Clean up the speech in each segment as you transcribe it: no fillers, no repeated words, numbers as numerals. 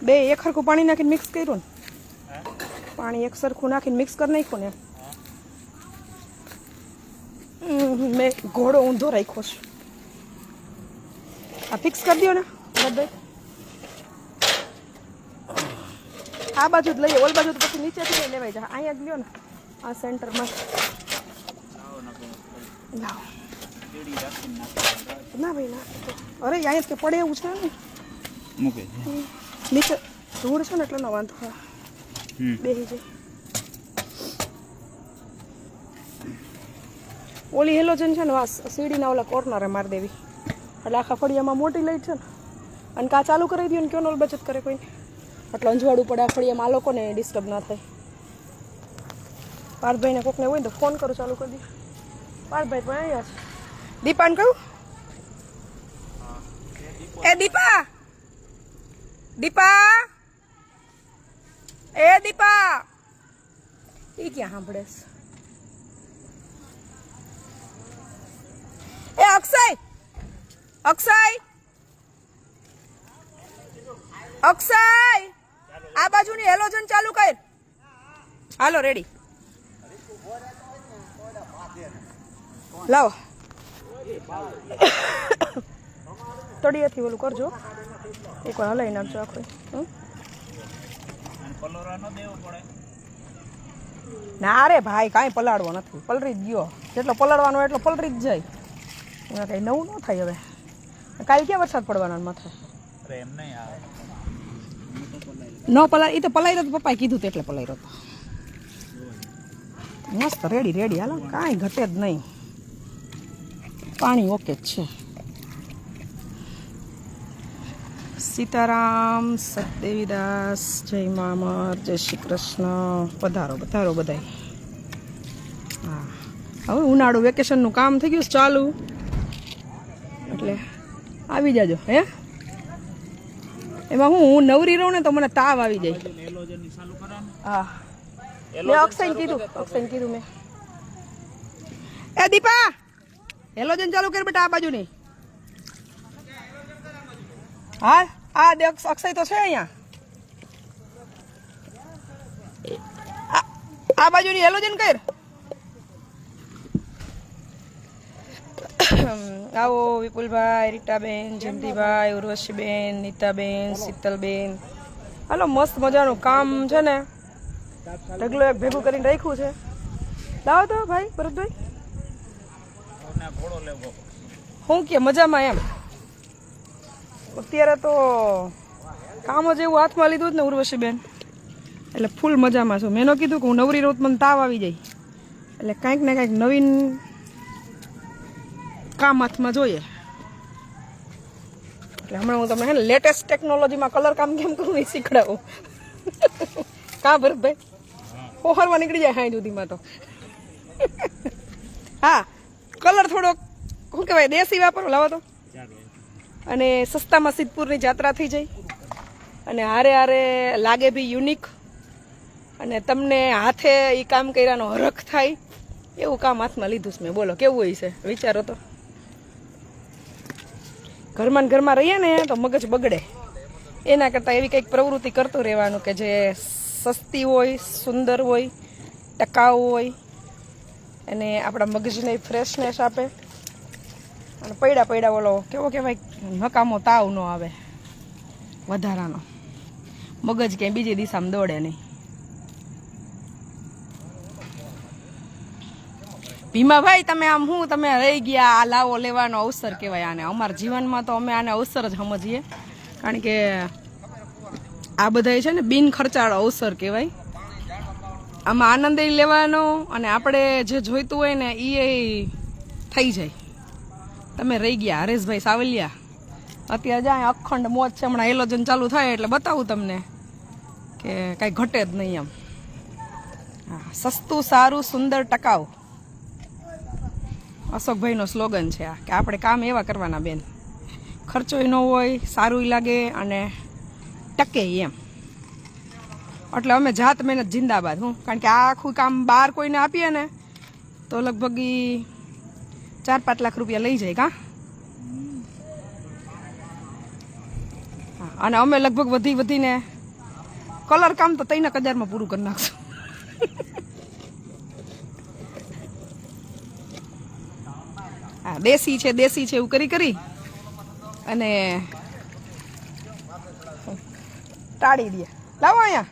બે એક સરખું પાણી નાખીને મિક્સ કર્યું ને પાણી એક સરખું નાખીને મિક્સ કરી નાખ્યું ને મેં ઘોડો ઊંધો રાખ્યો છે આ ફિક્સ કરી દો ને બધે આ બાજુ જ લઈએ ઓલ બાજુ તો પછી નીચેથી લઈ લેવાય જાય અહીંયા જ લ્યો ને આ સેન્ટરમાં લાવો ના ભાઈ ના અરે અહીંયા કે પડે એવું છે ને મૂકે નીચે ધૂળ છે ને એટલે ન વાંધો હા બેસી જાય ઓલી હેલોજન છે ને વાસ સીડીના ઓલા કોર્નરે મારી દેવી એટલે આખા ફળિયામાં મોટી લાઈટ છે ને અને કા ચાલુ કરી દો ને કયો નોલ બચત કરે કોઈ એટલે અંજવાડું પડે આ ફળિયામાં આ લોકોને ડિસ્ટર્બ ના થાય પાર્થભાઈને કોકને હોય ને તો ફોન કરું ચાલુ કરી દે પાર્થભાઈ પણ અહીંયા છે દીપાને કહું એ દીપા દીપા એ દીપા એ ક્યાં સાંભળે એ અક્ષય અક્ષય અક્ષય આ બાજુની હેલોજન ચાલુ કર હાલો રેડી લાવો તળિયેથી ઓલું કરજો એકવાર હલાવી નાખજો આખું ના રે ભાઈ કાંઈ પલાળવો નથી પલરી જ ગયો જેટલો પલાળવાનો એટલો પલરી જ જાય એમાં કંઈ નવું ન થાય હવે કાલે ક્યાં વરસાદ પડવાનો માથે ન પલાળ એ તો પલાયરો તો પપ્પાએ કીધું તો એટલે પલાયરો તો મસ્ત રેડી રેડી હાલો કાંઈ ઘટે જ નહીં પાણી ઓકે જ છે સીતારામ સતદેવીદાસ જય મામર જય શ્રી કૃષ્ણ પધારો પધારો બધાય હા હવે ઉનાળુ વેકેશનનું કામ થઈ ગયું ચાલુ એટલે આવી જાજો હે એમાં હું નવરી રહું ને તો મને તાવ આવી જાય હા મેં અક્ષયને કીધું મેં એ દીપા હેલોજન ચાલુ કર બેટા આ બાજુ નહીં હા આ દેખ અક્ષય તો છે અહીંયા આ બાજુની હેલોજન કર આવો વિપુલભાઈ રીટાબેન જયંતિભાઈ ઉર્વશીબેન નીતાબેન શીતલબેન હાલો મસ્ત મજાનું કામ છે ને ઢગલો એક ભેગું કરીને રાખ્યું છે લાવો તો ભાઈ ભરતભાઈ શું કે મજામાં એમ અત્યારે તો કામ જ એવું હાથમાં લીધું જ ને ઉર્વશીબેન એટલે ફૂલ મજામાં છું મેં કીધું કે હું નવરી રોજ મને તાવ આવી જાય એટલે કાંઈક ને કાંઈક નવીન કામ હાથમાં જોઈએ એટલે હમણાં હું તમને હે ને લેટેસ્ટ ટેકનોલોજીમાં કલર કામ કેમ કરું એ શીખડાવું કા ભરતભાઈ પોહરવા નીકળી જાય હાઈ સુધીમાં તો હા કલર થોડોક શું કહેવાય દેશી વાપરો લાવો તો અને સસ્તામાં સિદ્ધપુરની જાત્રા થઈ જાય અને હારે હારે લાગે બી યુનિક અને તમને હાથે એ કામ કર્યાનો હરખ થાય એવું કામ હાથમાં લીધું છે મેં બોલો કેવું હોય છે વિચારો તો ઘરમાં ઘરમાં રહીએ ને તો મગજ બગડે એના કરતાં એવી કંઈક પ્રવૃત્તિ કરતું રહેવાનું કે જે સસ્તી હોય સુંદર હોય ટકાઉ હોય અને આપણા મગજને ફ્રેશનેસ આપે અને પૈડા પૈડા ઓલો કેવો કહેવાય નકામો તાવ ન આવે વધારાનો મગજ ક્યાંય બીજી દિશામાં દોડે નહીં ભીમાભાઈ તમે આમ હું તમે રહી ગયા આ લાવો લેવાનો અવસર કહેવાય આને અમારા જીવનમાં તો અમે આને અવસર જ સમજીએ કારણ કે આ બધા છે ને બિન ખર્ચાળો અવસર કહેવાય આમાં આનંદ લેવાનો અને આપણે જે જોઈતું હોય ને એ થઈ જાય તમે રહી ગયા હરેશભાઈ સાવલિયા અત્યારે જાય અખંડ મોજ છે હમણાં હેલોજન ચાલુ થાય એટલે બતાવું તમને કે કાંઈ ઘટે જ નહીં એમ હા સસ્તું સારું સુંદર ટકાઉ અશોકભાઈનો સ્લોગન છે આ કે આપણે કામ એવા કરવાના બેન ખર્ચોય ન હોય સારું લાગે અને ટકે એમ એટલે અમે જાત મહેનત જિંદાબાદ હું કારણ કે આ આખું કામ બહાર કોઈને આપીએ ને તો લગભગ 4-5 લાખ રૂપિયા લઈ જાય કા અને અમે લગભગ વધીને કલર કામ તો 3000 પૂરું કરી નાખશું. હા દેશી છે એવું કરી અને ટાળી દે. લાવો અહીંયા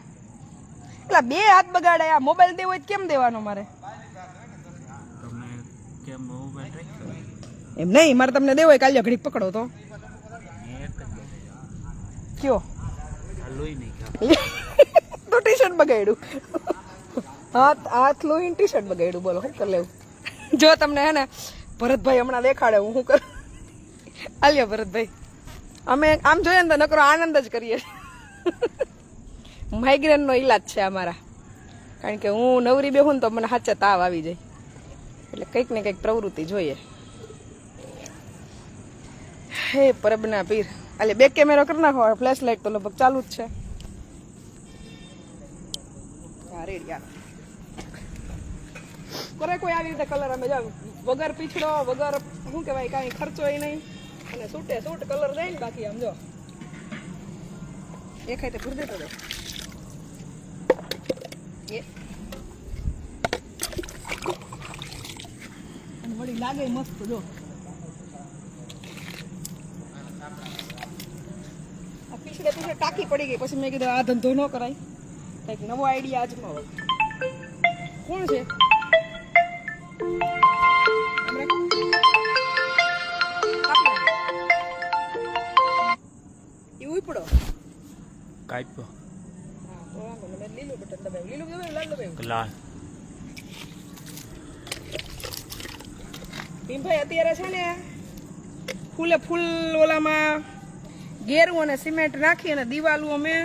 એટલે 2 હાથ બગાડે. આ મોબાઈલ દેવો હોય કેમ દેવાનો મારે? એમ નહીં, મારે તમને દેવો હોય કાલે ઘડીક પકડો તો કયો તો ટી શર્ટ બગાડ્યું. હાથ લોહીને ટી શર્ટ બગાડ્યું. બોલો શું કરી લેવું? જો તમને હે ને ભરતભાઈ હમણાં દેખાડે હું શું કરું. આલ્યો ભરતભાઈ, અમે આમ જોઈએ ને તો નકરો આનંદ જ કરીએ. માઇગ્રેનનો ઈલાજ છે અમારા, કારણ કે હું નવરી બેહું ને તો મને હાચે તાવ આવી જાય, એટલે કંઈક ને કંઈક પ્રવૃત્તિ જોઈએ. હે પરબના પીર. એટલે બેક કેમેરો કરી નાખો. ફ્લેશ લાઇટ તો લગભગ ચાલુ જ છે. હા રેડી. કરે કોઈ આવી રીતે કલર અમે જાવ વગર પીછડો વગર શું કહેવાય કાંઈ ખર્ચો નહીં અને સૂટે સૂટ કલર દે ને. બાકી આમ જો એ ખાઈ તો ભૂર દેતો દે અને વળી લાગે મસ્ત. જો પીછડે ટાંકી પડી ગઈ. પછી મેં કીધું આ ધંધો ન કરાય, કંઈક નવો આઈડિયા આજમાવો. કોણ છે? ઉપડો કાપ્યો. લીલું બટન દબાવ્યું. લીલું દબાવ્યું લાલ દબાવ્યું? લાલ. ભીમભાઈ અત્યારે છે ને ફૂલે ફૂલ ઓલામાં ગેરું અને સિમેન્ટ નાખી અને દિવાલો અમે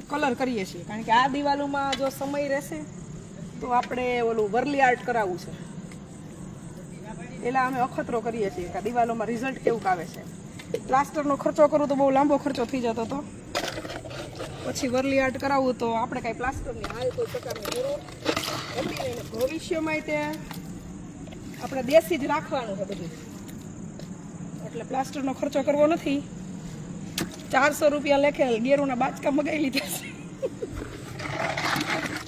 કલર કરીએ છીએ. કારણ કે આ દિવાલોમાં જો સમય રહેશે તો આપણે ઓલું વરલી આર્ટ કરાવવું છે. એલા અમે અખતરો કરીએ છીએ કે દિવાલોમાં રિઝલ્ટ કેવું આવે છે. પ્લાસ્ટરનો ખર્ચો કરું તો બહુ લાંબો ખર્ચો થઈ જતો હતો. પછી વરલી આર્ટ કરાવવું તો આપણે કાંઈ પ્લાસ્ટરની હાલ કોઈ પ્રકારની જરૂર હતી નહીં. ભવિષ્યમાં તે આપણે દેશી જ રાખવાનું છે બધું, એટલે પ્લાસ્ટરનો ખર્ચો કરવો નથી. 400 રૂપિયા લેખે ગેરુના બાચકા મગાવી લીધા છે.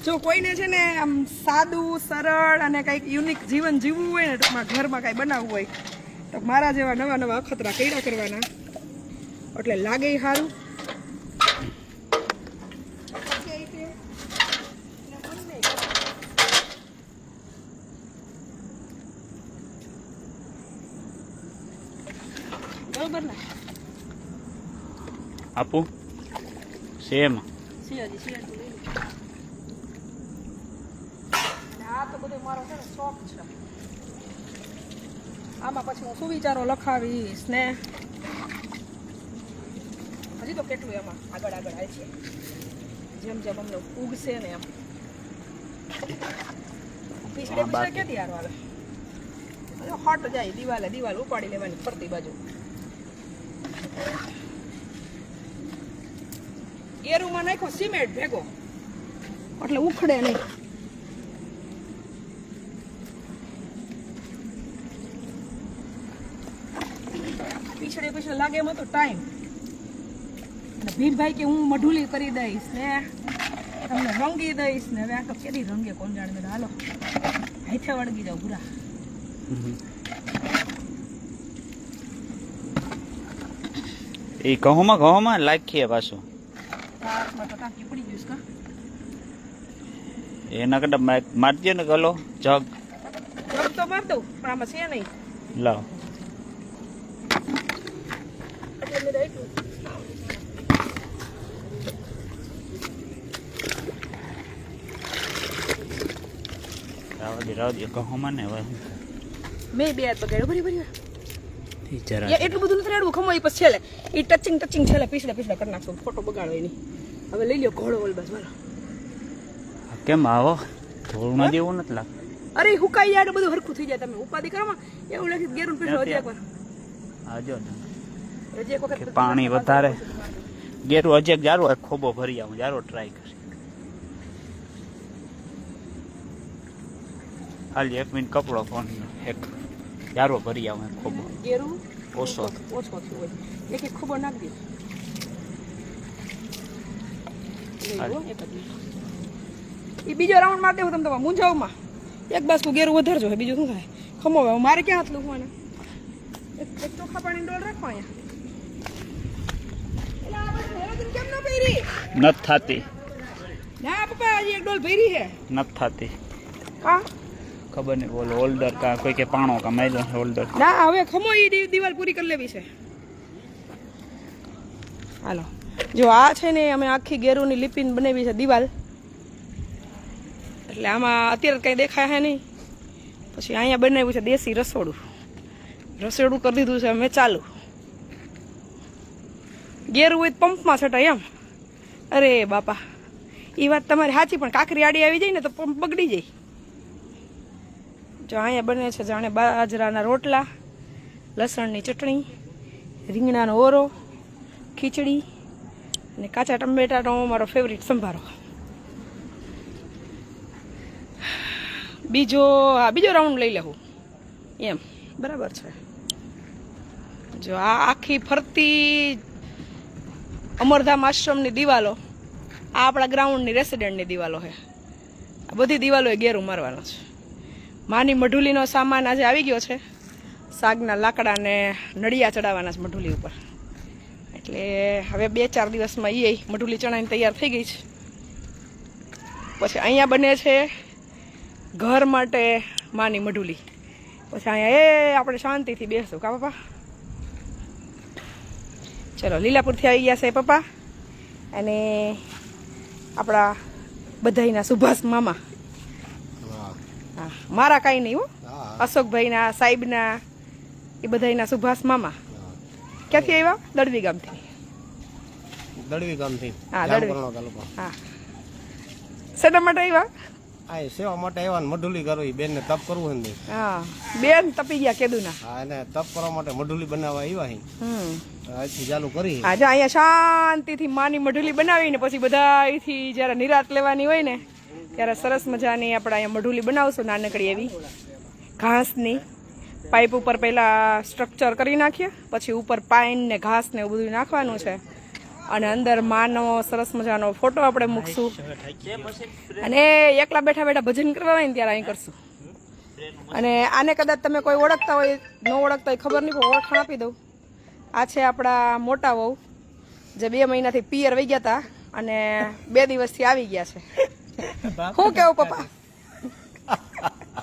જો કોઈને છે ને આમ સાદું સરળ અને કંઈક યુનિક જીવન જીવવું હોય ને, ટૂંકમાં ઘરમાં કાંઈ બનાવવું હોય તો મારા જેવા નવા નવા અખતરા કર્યા કરવાના, એટલે લાગે સારું. બરોબર ને? આપું સેમ આ તો બધું મારો છે ને શોખ છે. આમાં પછી હું સુવિચારો લખાવીશ ને હજી તો કેટલું એમાં આગળ આવે છે. જેમ જેમ અમને ઉગશે ને એમ. પીછડે ક્યાંથી હારો આવે? હટ જાય દિવાલ ઉપાડી લેવાની ફરતી બાજુ. ગેરુમાં નાખો સિમેન્ટ ભેગો એટલે ઉખડે નહીં. પીછડે લાગે એમાં તો ટાઈમ. ભીમભાઈ કે હું મઢુલી કરી દઈશ ને તમને રંગી દઈશ ને. હવે આ તો કેરી રંગે કોણ જાણે. હાલો હાથે વળગી જાવ પૂરા. એ ઘઉંમાં લાખીએ પાછું એના કરતા મારજે ને ગલો જગ તો માર દઉં પણ આમાં છે નહીં. લાવ રાવ દે ઘઉંમાં ને હવે મેં 2 હાથ બગાડ્યો. બરાબર જરા એટલું બધું નથી રેડવું. ખમો પછી છેલ્લે એ ટચિંગ છેલ્લે પીછડા કરી નાખશો. ફોટો બગાડો એની. હવે લઈ લ્યો ઘોડો ઓલ બસ. બોલો કેમ આવો થોડું ના જેવું નથી લાગતું. અરે હુકાઈ યાર બધું હરખું થઈ જાય. તમે ઉપાધિ કરો એવું લાગે ગેરું પીછો હજી એકવાર આજો હજી એક વખત પાણી વધારે ગેરું હજી એક જારો ખોબો ભરી આવું જારો ટ્રાય કરી. હાલ 1 મિનિટ કપડો ફોન એક જારો ભરી આવું ખોબો ગેરું ઓછો થયું હોય એક ખોબો નાખી દે. એ બીજો રાઉન્ડ મારી દેવું તમે તમારા મૂંઝાવમાં એક બાસ્કુ ગેરું વધારજો બીજું શું થાય ખમો હવે મારે ક્યાં હાથ લખવાને એક ચોખા પાણી ડોલ રાખો અહીંયા કેમ ન પહેરી નથી થતી ના પપ્પા હજી એક ડોલ ભરી છે નથી થતી કા ખબર નહીં બોલો હોલ્ડર કા કોઈ કે પાણો કા માયલો હોલ્ડર ના હવે ખમો એ દિવાલ પૂરી કરી લેવી છે હાલો જો આ છે ને અમે આખી ગેરુની લીપીને બનાવી છે દિવાલ એટલે આમાં અત્યારે કંઈ દેખાય છે નહીં પછી અહીંયા બનાવ્યું છે દેશી રસોડું કરી દીધું છે અમે ચાલુ ગેરું હોય પંપમાં છટાય એમ અરે બાપા એ વાત તમારી સાચી પણ કાકરી આડી આવી જાય ને તો પંપ બગડી જાય જો અહીંયા બને છે જાણે બાજરાના રોટલા લસણની ચટણી રીંગણાનો ઓરો ખીચડી અને કાચા ટમેટાનો મારો ફેવરિટ સંભારો બીજો રાઉન્ડ લઈ લેવું એમ બરાબર છે જો આ આખી ફરતી અમરધામ આશ્રમની દિવાલો આ આપણા ગ્રાઉન્ડની રેસિડેન્ટની દિવાલો છે આ બધી દિવાલો એ ગેરું મારવાનો છે માની મઢુલીનો સામાન આજે આવી ગયો છે સાગના લાકડા ને નળિયા ચડાવવાના છે મઢુલી ઉપર એટલે હવે 2-4 દિવસમાં એ મઢુલી ચણાઈને તૈયાર થઈ ગઈ છે પછી અહીંયા બને છે ઘર માટે માની મઢુલી પછી અહીંયા આપણે શાંતિથી બેસશું કા પપ્પા ચલો લીલાપુરથી આવી ગયા છે પપ્પા અને આપણા બધાયના સુભાષ મામા હા મારા કાંઈ નહીં હો અશોકભાઈના સાહેબના એ બધાયના સુભાષ મામા ક્યાંથી આવ્યા દળવી ગામથી હા દળવી હા શેના માટે આવ્યા સેવા માટે આવ્યા મઢુલી કરવી બેન ને તપ કરવું ને હા બેન તપી ગયા કેદુના હા એને તપ કરવા માટે મઢુલી બનાવવા આવ્યા આજથી ચાલુ કરી આજે અહીંયા શાંતિથી માની મઢુલી બનાવીને પછી બધા અહીંથી જ્યારે નિરાત લેવાની હોય ને ત્યારે સરસ મજાની આપણે અહીંયા મઢુલી બનાવશું નાનકડી એવી ઘાસની પાઇપ ઉપર પહેલા સ્ટ્રક્ચર કરી નાખીએ પછી ઉપર પાઇન ને ઘાસ ને એવું બધું નાખવાનું છે અને અંદર માનો સરસ મજાનો ફોટો આપણે મૂકશું અને એકલા બેઠા બેઠા ભજન કરવા હોય ને ત્યારે અહીં કરશું અને આને કદાચ તમે કોઈ ઓળખતા હોય ન ઓળખતા હોય ખબર નહીં પણ ઓળખાણ આપી દઉં આ છે આપણા મોટા વહુ જે 2 મહિનાથી પિયર વહી ગયા હતા અને 2 દિવસથી આવી ગયા છે શું કેવું પપ્પા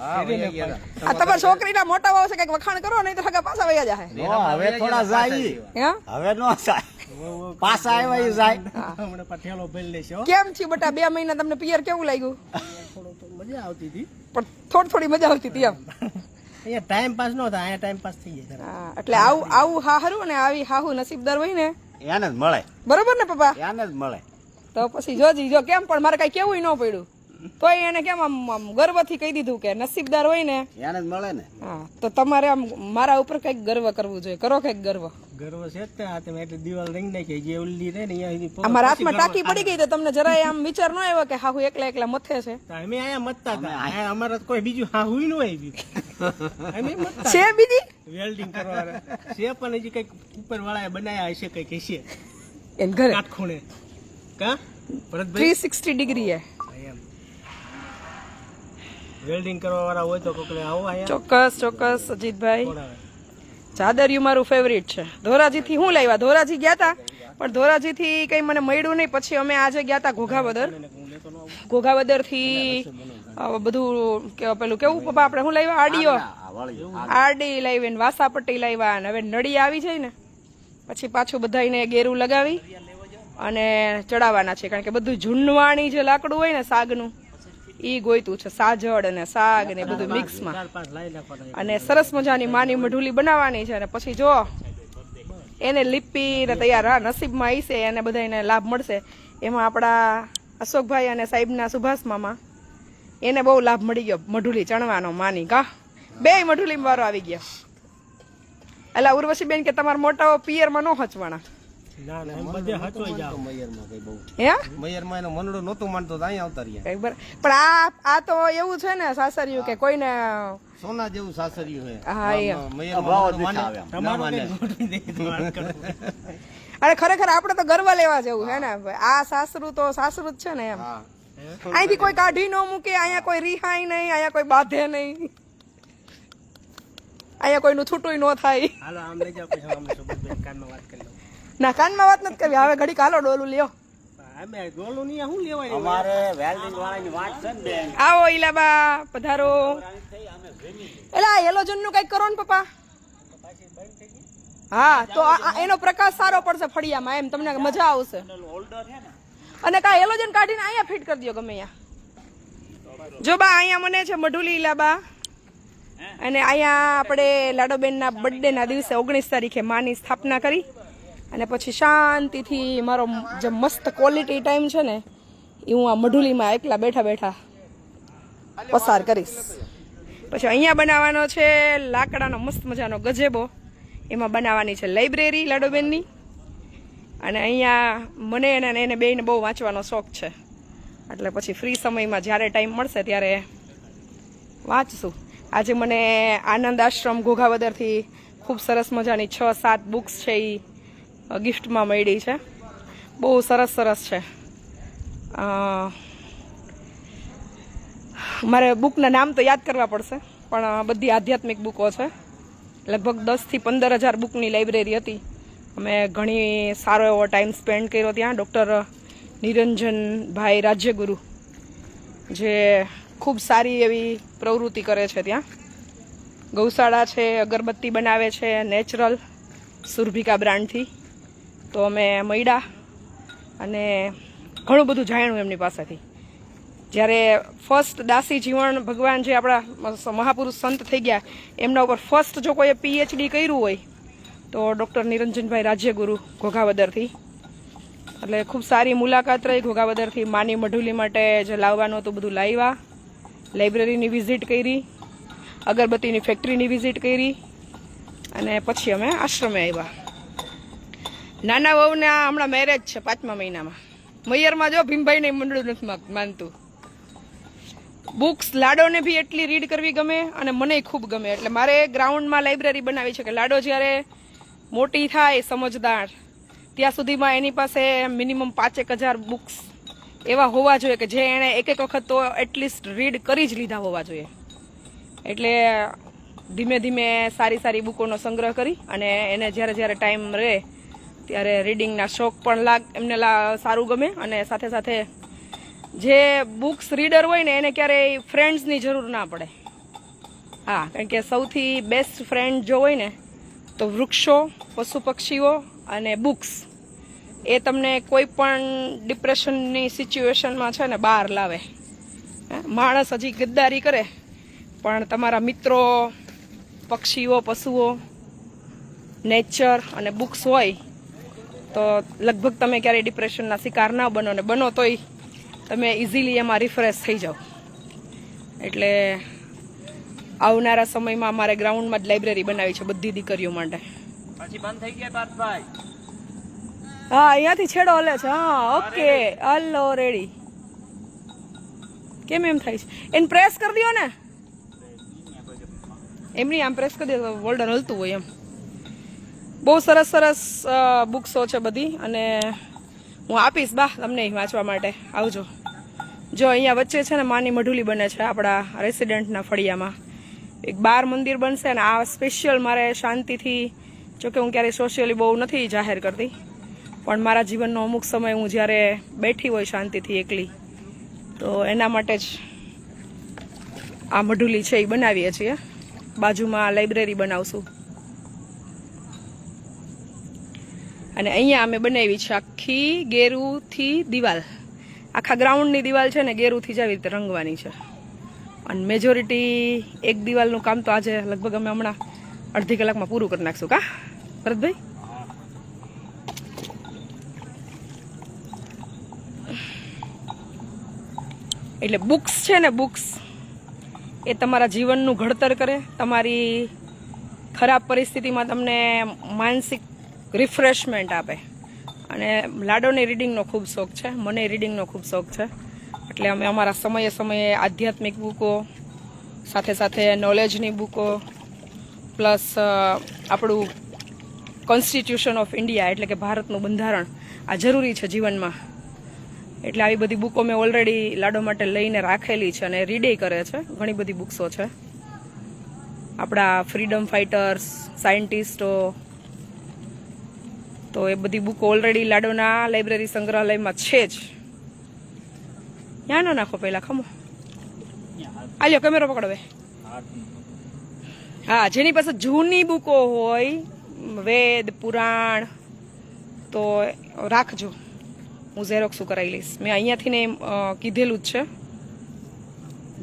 આ તમારા છોકરીના મોટા વહુ છે કઈક વખાણ કરો નહીં તો સગા પાછા વયા જાય હવે થોડા જાય હવે નો જાય પાછા આવ્યા જાય હમણાં પઠેલો ભરી લેશો કેમ છે બટા 2 મહિના તમને પિયર કેવું લાગ્યું મજા આવતી હતી પણ થોડી મજા આવતી હતી એમ અહીંયા ટાઈમ પાસ નો થાય અહીંયા ટાઈમ પાસ થઈ જાય હા એટલે આવું હારું ને આવી હાહુ નસીબદાર હોય ને એને જ મળે બરોબર ને પપ્પા એને જ મળે તો પછી જોજી જો કેમ પણ મારે કઈ કેવું ન પડ્યું તોય એને કેમ આમ ગર્વથી કહી દીધું કે નસીબદાર હોય ને એને જ મળે ને હા તો તમારે આમ મારા ઉપર કઈક ગર્વ કરવું જોઈએ કરો કઈક ગર્વ છે જ તમે એટલે દિવાલ રંગ નાખી જે ઓલી રહે ને અહીંયા અમારા હાથમાં ટાંકી પડી ગઈ તો તમને જરાય આમ વિચાર ન આવ્યો કે હાહુ એકલા મથે છે અમે અહીંયા મતતા હતા અમારે કોઈ બીજું હાહુ ન આવ્યું અમે મતતા છે બીજી વેલ્ડિંગ કરવા છે પણ હજી કઈક ઉપર વાળાએ બનાયા હશે કઈક હશે એન ઘરે કાટખૂણે કા ભરતભાઈ 360 ડિગ્રી હે વેલ્ડિંગ કરવા વાળા હોય તો કોકલે આવો ચોક્કસ અજીતભાઈ ચાદરિયું મારું ફેવરિટ છે ધોરાજીથી હું લાવ્યા ધોરાજી ગયા હતા પણ ધોરાજીથી કંઈ મને મળ્યું નહીં પછી અમે આજે ગયા હતા ઘોઘાવદરથી બધું પેલું કેવું પપ્પા આપણે શું લાવ્યા આરડી લાવીને વાસાપટ્ટી લાવ્યા અને હવે નળી આવી જાય ને પછી પાછું બધાને ગેરું લગાવી અને ચડાવવાના છે કારણ કે બધું ઝૂંડવાણી જે લાકડું હોય ને સાગનું ઈ ગોઈતું છે સાજડ અને સાગ ને બધું મિક્સમાં અને સરસ મજાની માની મઢુલી બનાવવાની છે અને પછી જો એને લીપી ને તૈયાર હા નસીબમાં આવી છે એને બધાને લાભ મળશે એમાં આપણા અશોકભાઈ અને સાહેબના સુભાષ મામા એને બહુ લાભ મળી ગયો મઢુલી ચણવાનો માની કા 2 મઢુલી વારો આવી ગયા એટલે ઉર્વશીબેન કે તમારા મોટાઓ પિયરમાં ન હચવાના ના ના બધે હચવાઈ જાવ મયરમાં કઈ બહુ હે મયરમાં એનો મનડો નહોતો માનતો તો અહીંયા આવતા રહ્યા પણ આ તો એવું છે ને સાસરિયું કે કોઈને સોના જેવું સાસરિયું છે હા એ મયરમાં માને અરે ખરેખર આપણે તો ગર્વ લેવા જેવું હે ને આ સાસરું તો સાસરું જ છે ને એમ અહીંથી કોઈ કાઢી ન મૂકે અહીંયા કોઈ રિહાય નહીં અહીંયા કોઈ બાંધે નહીં અહીંયા કોઈનું છૂટું ન થાય હાલો આમ લઈ જાઓ પછી અમે સુબોધબેન કાનમાં વાત કરી લઉં ના કાનમાં વાત નથી કરવી હવે ઘડીક હાલો ડોલું લ્યો અમે ગોલું નહીં શું લેવાય અમારે વેલ્ડિંગ વાળાની વાત છે ને બેન આવો ઈલાબા પધારો એલા હેલોજન નું કઈક કરો ને પપ્પા હા તો એનો પ્રકાશ સારો પડશે ફળિયામાં એમ તમને મજા આવશે અને કા હેલોજન કાઢીને અહીંયા ફિટ કરી દો ગમે અહીંયા જો બા અહીંયા મને છે મઢુલી ઈલાબા અને અહીંયા આપણે લાડોબેનના બર્થડેના દિવસે 19 તારીખે માની સ્થાપના કરી અને પછી શાંતિથી મારો જે મસ્ત ક્વોલિટી ટાઈમ છે ને એ હું આ મઢુલીમાં એકલા બેઠા બેઠા પસાર કરીશ પછી અહીંયા બનાવવાનો છે લાકડાનો મસ્ત મજાનો ગજેબો એમાં બનાવવાની છે લાઇબ્રેરી લાડોબેનની અને અહીંયા મને અને એને બેયને બહુ વાંચવાનો શોખ છે એટલે પછી ફ્રી સમયમાં જ્યારે ટાઈમ મળશે ત્યારે વાંચશું આજે મને આનંદ આશ્રમ ઘોઘાવદરથી ખૂબ સરસ મજાની 6-7 બુક્સ છે એ ગિફ્ટમાં મળી છે બહુ સરસ સરસ છે મારે બુકના નામ તો યાદ કરવા પડશે પણ બધી આધ્યાત્મિક બુકો છે લગભગ 10 થી 15,000 બુકની લાઇબ્રેરી હતી અમે ઘણી સારો એવો ટાઈમ સ્પેન્ડ કર્યો ત્યાં ડૉક્ટર નિરંજનભાઈ રાજ્યગુરુ જે ખૂબ સારી એવી પ્રવૃત્તિ કરે છે ત્યાં ગૌશાળા છે અગરબત્તી બનાવે છે નેચરલ સુરભિકા બ્રાન્ડથી તો અમે મળ્યા અને ઘણું બધું જાણ્યું એમની પાસેથી જ્યારે ફર્સ્ટ દાસી જીવન ભગવાન જે આપણા મહાપુરુષ સંત થઈ ગયા એમના ઉપર ફર્સ્ટ જો કોઈએ PhD કર્યું હોય તો ડૉક્ટર નિરંજનભાઈ રાજ્યગુરુ ઘોઘાવદરથી એટલે ખૂબ સારી મુલાકાત રહી ઘોઘાવદરથી માની મઢુલી માટે જે લાવવાનું હતું બધું લાવ્યા લાઇબ્રેરીની વિઝિટ કરી અગરબત્તીની ફેક્ટરીની વિઝિટ કરી અને પછી અમે આશ્રમે આવ્યા નાના વહુના હમણાં મેરેજ છે 5મા મહિનામાં મૈયરમાં જો ભીમભાઈને મંડળું નથી માનતું બુક્સ લાડોને બી એટલી રીડ કરવી ગમે અને મને ખૂબ ગમે એટલે મારે ગ્રાઉન્ડમાં લાઇબ્રેરી બનાવી છે કે લાડો જ્યારે મોટી થાય સમજદાર ત્યાં સુધીમાં એની પાસે મિનિમમ 5,000 બુક્સ એવા હોવા જોઈએ કે જે એણે એક વખત તો એટલીસ્ટ રીડ કરી જ લીધા હોવા જોઈએ એટલે ધીમે ધીમે સારી સારી બુકોનો સંગ્રહ કરી અને એને જ્યારે જ્યારે ટાઈમ રહે ત્યારે રીડિંગના શોખ પણ એમને સારું ગમે અને સાથે સાથે જે બુક્સ રીડર હોય ને એને ક્યારેય ફ્રેન્ડ્સની જરૂર ના પડે હા કારણ કે સૌથી બેસ્ટ ફ્રેન્ડ જો હોય ને તો વૃક્ષો પશુ પક્ષીઓ અને બુક્સ એ તમને કોઈ પણ ડિપ્રેશનની સિચ્યુએશનમાં છે ને બહાર લાવે માણસ હજી ગદ્દારી કરે પણ તમારા મિત્રો પક્ષીઓ પશુઓ નેચર અને બુક્સ હોય તો લગભગ તમે ક્યારેય ડિપ્રેશનના શિકાર ના બનો ને બનો તોય તમે ઇઝીલી એમાં રિફ્રેશ થઈ જાઓ એટલે આવનારા સમયમાં અમારે ગ્રાઉન્ડમાં જ લાઇબ્રેરી બનાવી છે બધી દીકરીઓ માટે પછી બંધ થઈ ગયા પાર્થભાઈ હા અહીંયાથી છેડો હલે છે હા ઓકે હલો રેડી કેમ એમ થાય છે એને પ્રેસ કરી દો ને એમની આમ પ્રેસ કરી દે તો વોલ્ડર હલતું હોય એમ બહુ સરસ સરસ બુક્સો છે બધી અને હું આપીશ બા તમને વાંચવા માટે આવજો જો અહીંયા વચ્ચે છે ને માની મઢુલી બને છે આપણા રેસિડેન્ટના ફળિયામાં એક બાર મંદિર બનશે ને આ સ્પેશિયલ મારે શાંતિથી જોકે હું ક્યારેય સોશિયલી બહુ નથી જાહેર કરતી પણ મારા જીવનનો અમુક સમય હું જ્યારે બેઠી હોય શાંતિથી એકલી તો એના માટે જ આ મઢુલી છે એ બનાવીએ છીએ બાજુમાં લાઇબ્રેરી બનાવશું અને અહીંયા અમે બનાવી છે આખી ગેરુથી દિવાલ આખા ગ્રાઉન્ડની દિવાલ છે ને ગેરુથી જ આવી રીતે રંગવાની છે અને મેજોરિટી એક દિવાલનું કામ તો આજે લગભગ અમે હમણાં અડધી કલાકમાં પૂરું કરી નાખશું કા ભરતભાઈ એટલે બુક્સ છે ને બુક્સ એ તમારા જીવનનું ઘડતર કરે તમારી ખરાબ પરિસ્થિતિમાં તમને માનસિક રિફ્રેશમેન્ટ આપે અને લાડોને રીડિંગનો ખૂબ શોખ છે મને રીડિંગનો ખૂબ શોખ છે એટલે અમે અમારા સમયે સમયે આધ્યાત્મિક બુકો સાથે સાથે નોલેજની બુકો પ્લસ આપણું કોન્સ્ટિટ્યુશન ઓફ ઇન્ડિયા એટલે કે ભારતનું બંધારણ આ જરૂરી છે જીવનમાં. એટલે આવી બધી બુકો મેં ઓલરેડી લાડો માટે લઈને રાખેલી છે અને રીડે કરે છે. ઘણી બધી બુક્સો છે આપણા ફ્રીડમ ફાઇટર્સ, સાયન્ટિસ્ટો, તો એ બધી બુકો ઓલરેડી લાડોના લાઇબ્રેરી સંગ્રહાલયમાં છે જ. ત્યાં ન નાખો પહેલા, ખમો આલ્યો કેમેરો પકડવે. હા, જેની પાસે જૂની બુકો હોય, વેદ પુરાણ, તો રાખજો, હું ઝેરોક્સ કરાવી લઈશ. મેં અહીંયાથી ને કીધેલું જ છે.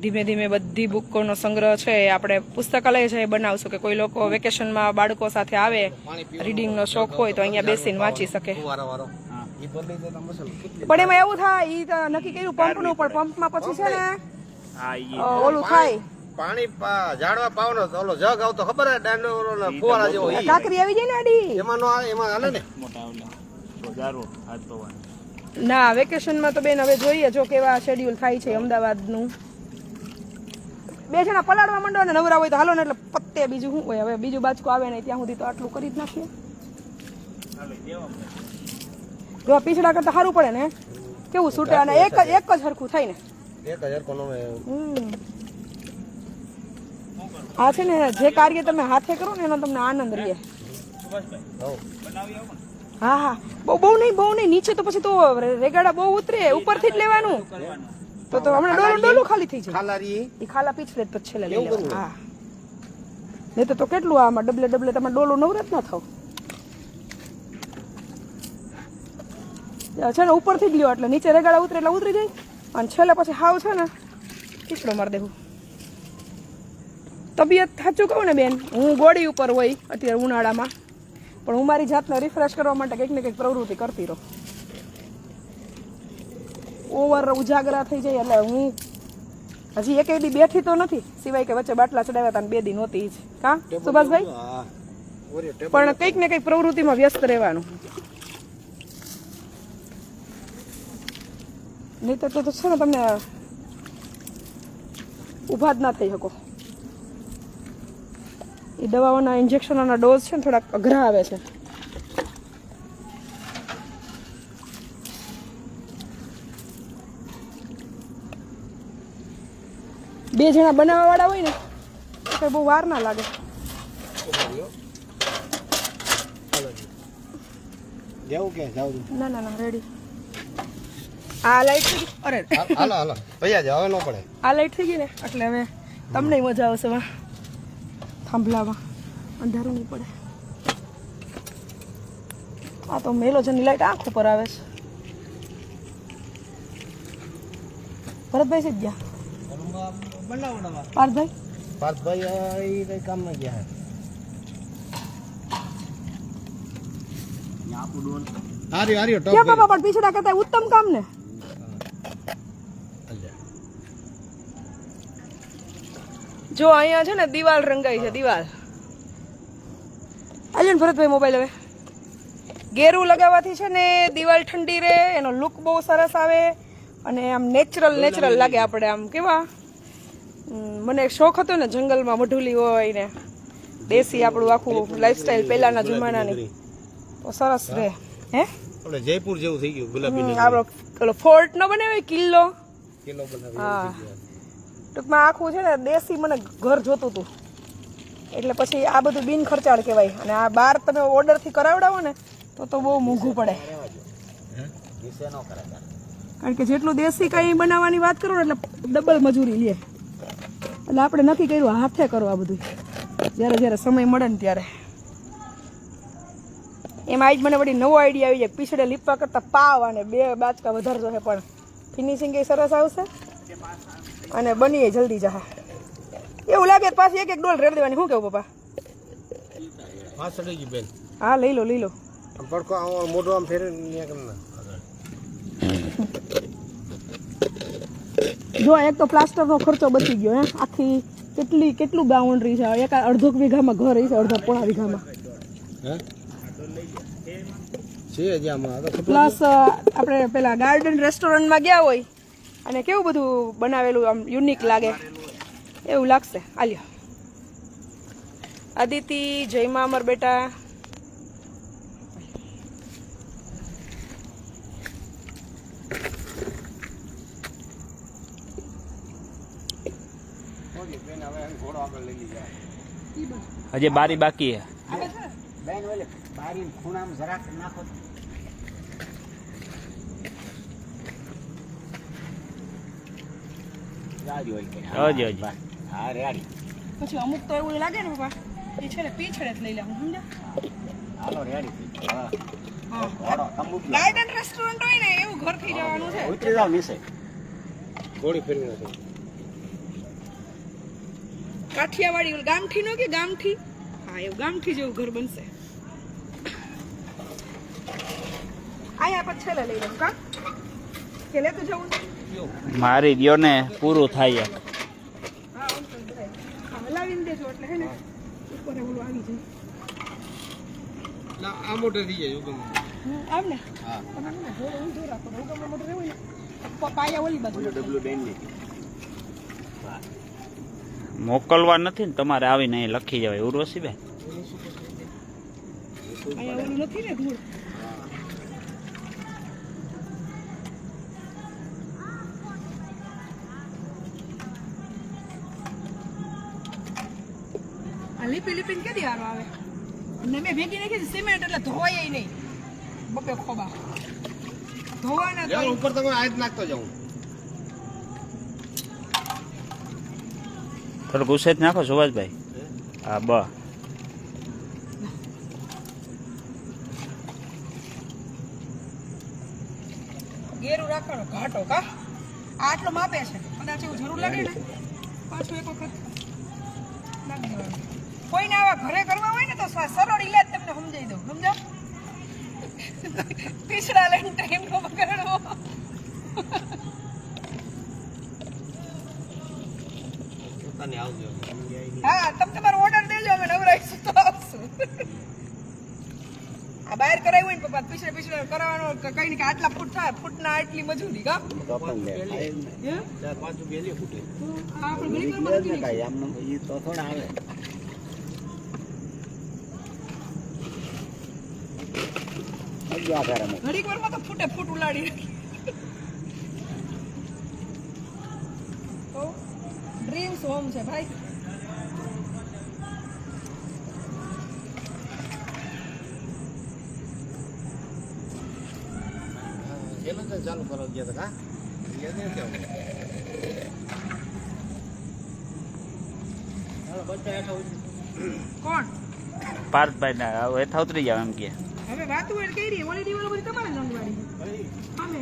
ધીમે ધીમે બધી બુકોનો સંગ્રહ છે એ આપણે પુસ્તકાલય છે એ બનાવશું કે કોઈ લોકો વેકેશનમાં બાળકો સાથે આવે, રીડિંગનો શોખ હોય તો અહીંયા બેસીને વાંચી શકે. પણ એમાં એવું થાય, ઈ તો નક્કી કર્યું પંપનું, પણ પંપમાં પછી છે ને ઓલું થાય, પાણી ઝાડવા પાવનો ઓલો જગ આવતો ખબર હે, દાંડો ફુવારા જેવો કાકરી આવી જાય ને આડી, એમાં નો એમાં હાલે ને મોટા ઓલા તો જારો હાથ તો ના. વેકેશનમાં તો બેન હવે જોઈએ જો કેવા શેડ્યુલ થાય છે અમદાવાદનું. 2 જણા પલાળવા માંડો ને નવરા હોય તો હાલો ને એટલે પત્તે, બીજું શું હોય. હવે બીજું બાચકો આવે ને ત્યાં સુધી તો આટલું કરી જ નાખીએ. જો પીછડા કરતા સારું પડે ને, કેવું છૂટે અને એક જ હરખું થાય ને. 1000 કોનો આ છે ને જે કાર્ય તમે હાથે કરો ને એનો તમને આનંદ રહે. હા હા, બહુ નહીં નીચે તો પછી તો રેગાડા બહુ ઉતરે, ઉપરથી જ લેવાનું. તો હમણાં ડોલું ખાલી થઈ જાય. ખાલારી એ ખાલા પીછડે પછી છેલ્લે લઈ લેવાનું. હા, નહીં તો કેટલું આમાં ડબલે તમે ડોલું નવરત ના થાવ છે ને. ઉપરથી જ લ્યો એટલે નીચે રેગાડા ઉતરે એટલે ઉતરી જાય, અને છેલ્લે પછી હાવ છે ને પીછડો મારી દેવું. તબિયત સાચું કહું ને બેન, હું ગોળી ઉપર હોય અત્યારે ઉનાળામાં, પણ હું મારી જાતને રિફ્રેશ કરવા માટે કંઈક ને કંઈક પ્રવૃત્તિ કરતી રહું. ઓવર ઉજાગરા થઈ જાય એટલે હું હજી એક દી બેઠી તો નથી, સિવાય કે વચ્ચે બાટલા ચડાવ્યા હતા 2 દી નહોતી જ. કા સુભાષભાઈ? પણ કંઈક ને કંઈક પ્રવૃત્તિમાં વ્યસ્ત રહેવાનું. નહીં તો છે ને તમને ઊભા જ ના થઈ શકો. એ દવાઓના ઇન્જેક્શનોના ડોઝ છે ને થોડાક અઘરા આવે છે. બે જણા બનાવવા વાળા હોય ને તો બહુ વાર ના લાગે. ના રેડી. આ લાઈટ થઈ ગઈ. અરે હાલો ભૈયા જ હવે નો પડે. આ લાઈટ થઈ ગઈ ને એટલે હવે તમને મજા આવશે વા થાંભલામાં, અંધારું નહીં પડે. આ તો મેલોજનની લાઈટ આંખ ઉપર આવે છે. ભરતભાઈ છે ગયા? પાર્થભાઈ કઈ કામ માં ગયા હે. ક્યાં બાપા, પણ પીછડા કરતા ઉત્તમ કામ ને. જો અહીંયા છે ને દિવાલ રંગાઈ છે, દિવાલ. આજે ને ભરતભાઈ મોબાઈલ હવે ગેરું લગાવવાથી છે ને દિવાલ ઠંડી રહે, એનો લુક બહુ સરસ આવે અને આમ નેચરલ લાગે. આપણે આમ કેવા, મને એક શોખ હતો ને જંગલમાં મઢુલી હોય ને દેશી આપણું આખું લાઈફસ્ટાઈલ પહેલાના જમાનાની, તો સરસ રહે. હે આપણે જયપુર જેવું થઈ ગયું ગુલાબી. આપણો ફોર્ટ ન બને હોય, કિલ્લો. બનાવી. હા, ટૂંકમાં આખું છે ને દેશી મને ઘર જોતું હતું. એટલે પછી આ બધું બિન ખર્ચાળ કહેવાય. અને આ બહાર તમે ઓર્ડરથી કરાવડાવો ને તો બહુ મોંઘું પડે. કારણ કે જેટલું દેશી કંઈ બનાવવાની વાત કરો ને એટલે ડબલ મજૂરી લે. એટલે આપણે નક્કી કર્યું હાથે કરો આ બધું, જ્યારે સમય મળે ને ત્યારે. એમાં આજ મને વળી નવો આઈડિયા આવી જાય, પીછડે લીપવા કરતાં પાવ અને 2 બાચકા વધારે જશે, પણ ફિનિશિંગ એ સરસ આવશે અને બની જલ્દી જશે. એવું લાગે પાછી એક ડોલ રેડ દેવાની. શું કેવું પપ્પા? હા, લઈ લો. પડકો મોઢું આમ ફેરવી જો એક તો પ્લાસ્ટરનો ખર્ચો બચી ગયો. હે આખી કેટલું બાઉન્ડ્રી છે, એક અડધો વીઘામાં ઘર છે, અડધો પોણા વીઘામાં. પ્લસ આપણે પેલા ગાર્ડન રેસ્ટોરન્ટમાં ગયા હોય અને કેવું બધું બનાવેલું આમ યુનિક લાગે, એવું લાગશે. આલ્યો આદિતિ, જયમાં અમર બેટા, ઘોડો આગળ લઈ જાય ઈ બધું હજી બારી બાકી હે આવે છે ને? બેન ઓલે બારી ખૂણામાં જરાક નાખો રાજી હોય કે હજી, હજી. હા રેડી પછી અમુક તો એવું લાગે ને પપ્પા એ છે ને પીછળે જ લઈ લે હું સમજ્યા હાલો રેડી હા હા ઘોડો તંબુ ગાર્ડન રેસ્ટોરન્ટ હોય ને એવું ઘર થઈ જવાનું છે ઉતરી જાવ નીચે ઘોડી ફેરવી નાખો કાઠિયાવાડી ઓલું ગામઠી નો કે ગામઠી હા એવું ગામઠી જેવું ઘર બનશે અહીંયા પછી છેલ્લે લઈ લઉં કા કે લેતું જવું મારી દ્યો ને પૂરું થાય હા ઓમ તો બધાય. હા, હલાવીને દેજો એટલે હે ને ઉપર ઓલું આવી જાય ના આ મોટે થઈ જાય ઉગમ આવ ને હા તમે છે ને જોડો ઊંધો રાખો ને ઉગમમાં મોટો રહેવું ને પાયા ઓલી બાજુ ડબલું બેન ને મોકલવા નથી ને તમારે આવીને અહીં લખી જવાય ઉર્વશી બેન અહીંયા ઓલું નથી ને ધૂળ આ લીપી લીપીને કેદી હારો આવે અને મેં ભેગી નાખી છે સિમેન્ટ એટલે ધોવાય નહીં બબે ખોબા ધોવાના તો ઉપર તમે આજ નાખતો જાઉં થોડુંક ઉસેજ નાખો સુભાષભાઈ હા બ ગેરું રાખવાનો ઘાટો કા આટલો માપે છે કદાચ એવું જરૂર લાગે ને પાછું એક વખત નાખી દેવાનું કોઈને આવા ઘરે કરવા હોય ને તો સરળ ઇલાજ તમને સમજાઈ દઉં સમજો પીછડા લઈને ટાઈમ નો બગાડવો પોતાને આવજો હા તમે તમારો ઓર્ડર દેજો અમે નવરાઈશું તો આવશું આ બહાર કરાવ્યું હોય ને પપ્પા પીછડે કરાવવાનો કઈ ને કે આટલા ફૂટ થાય ફૂટના આટલી મજૂરી કા તો પણ લે હે? 4-5 બેલી ફૂટે આ આપણે ઘણી વાર નથી કાઈ આમ ઈ તો થોડા આવે અજુ આધાર અમે ઘડીક વારમાં તો ફૂટે ફૂટ ઉલાડી તો ડ્રીમ્સ હોમ છે ભાઈ એનું તો ચાલુ કરો ગયા હતા કા એ કેવું હાલો બચ્ચા હેઠા ઉતરી કોણ પાર્થભાઈ ના હેઠા ઉતરી જાવ એમ કે હવે વાતું હોય કઈ રહી ઓલી દિવાલો બધી તમારે રંગવાડી આમે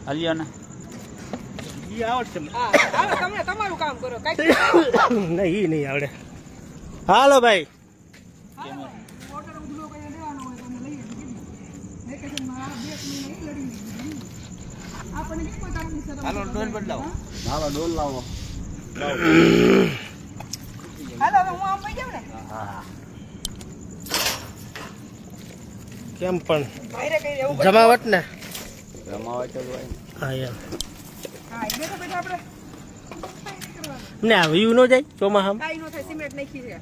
હલ્યો ને ઈ આવડશે હા હાલો તમે તમારું કામ કરો કઈ નહીં ઈ નહીં આવડે હાલો ભાઈ ઓર્ડર ઉધલો કઈ દેવાનો હોય તમે લઈ આવી વેકેશનમાં આ 2 મહિના એક લડી આપણને કેમ કોઈ કામ નહીં હાલો ડોલ બદલાવો હાલો ડોલ લાવો હાલો હવે હું આમ પઈ જાવ ને હા કેમ પણ ભાઈરે કઈ એવું જમાવટ ને જમાવટ જ હોય હા યાર હા એ બેઠા બેઠા આપણે ને આ વ્યૂ નો જાય ચોમાહામ કાઈ નો થાય સિમેન્ટ નાખી છે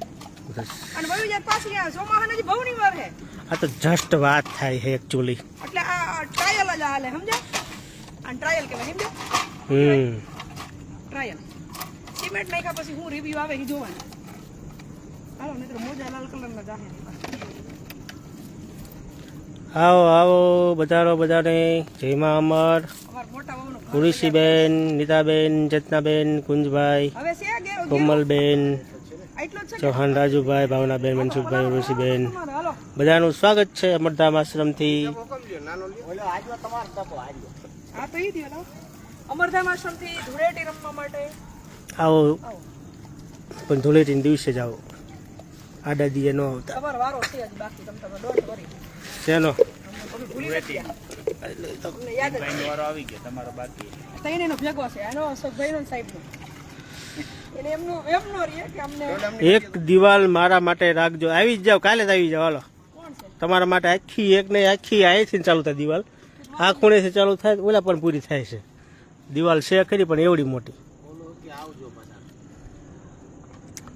અને વયું જાય પાછી આ ચોમાહાને જ બહુ ની વાર છે આ તો જસ્ટ વાત થાય છે એકચ્યુઅલી એટલે આ ટ્રાયલ જ હાલે સમજ્યા આ ટ્રાયલ કહેવાય સમજ્યા ટ્રાયલ સિમેન્ટ નાખ્યા પછી હું રિવ્યુ આવે એ જોવાનું હાલો મિત્રો મોજા લાલ કલરના જાહે આવો આવો બધાનો બધાને જયમાં અમર અમાર મોટા વહુનો ઘર પુરુષીબેન નીતાબેન ચેતનાબેન કુંજભાઈ હવે છે ગેરો કોમલબેન એટલો જ છે ચૌહાણ રાજુભાઈ ભાવનાબેન મનસુખભાઈ ઋષિબેન તમારે હાલો બધાનું સ્વાગત છે અમરધામ આશ્રમથી હુકમ લ્યો નાનો લ્યો હા તો ઈ દિયો અમરધામ આશ્રમથી ધૂળેટી રમવા માટે આવો આવો પણ ધૂળેટીના દિવસે જ આવો આડા દીએ ન આવતા તમારો વારો છે જ બાકી તમે ડોન્ટ વરી શેનો તમે ભૂલી નથી ગયા તમને યાદ જ ભાઈનો વારો આવી ગયો તમારો બાકી તઈને એનો ભેગો છે આનો ભાઈનો સાહેબનો એને એમનો રે કે અમને એક દિવાલ મારા માટે રાખજો આવી જ જાવ કાલે જ આવી જાવ હાલો કોણ છે તમારા માટે આખી એક ને આખી અહીંથી ચાલુ થાય દિવાલ આ ખૂણેથી ચાલુ થાય ઓલા પણ પૂરી થાય છે દિવાલ છે ખરી પણ એવડી મોટી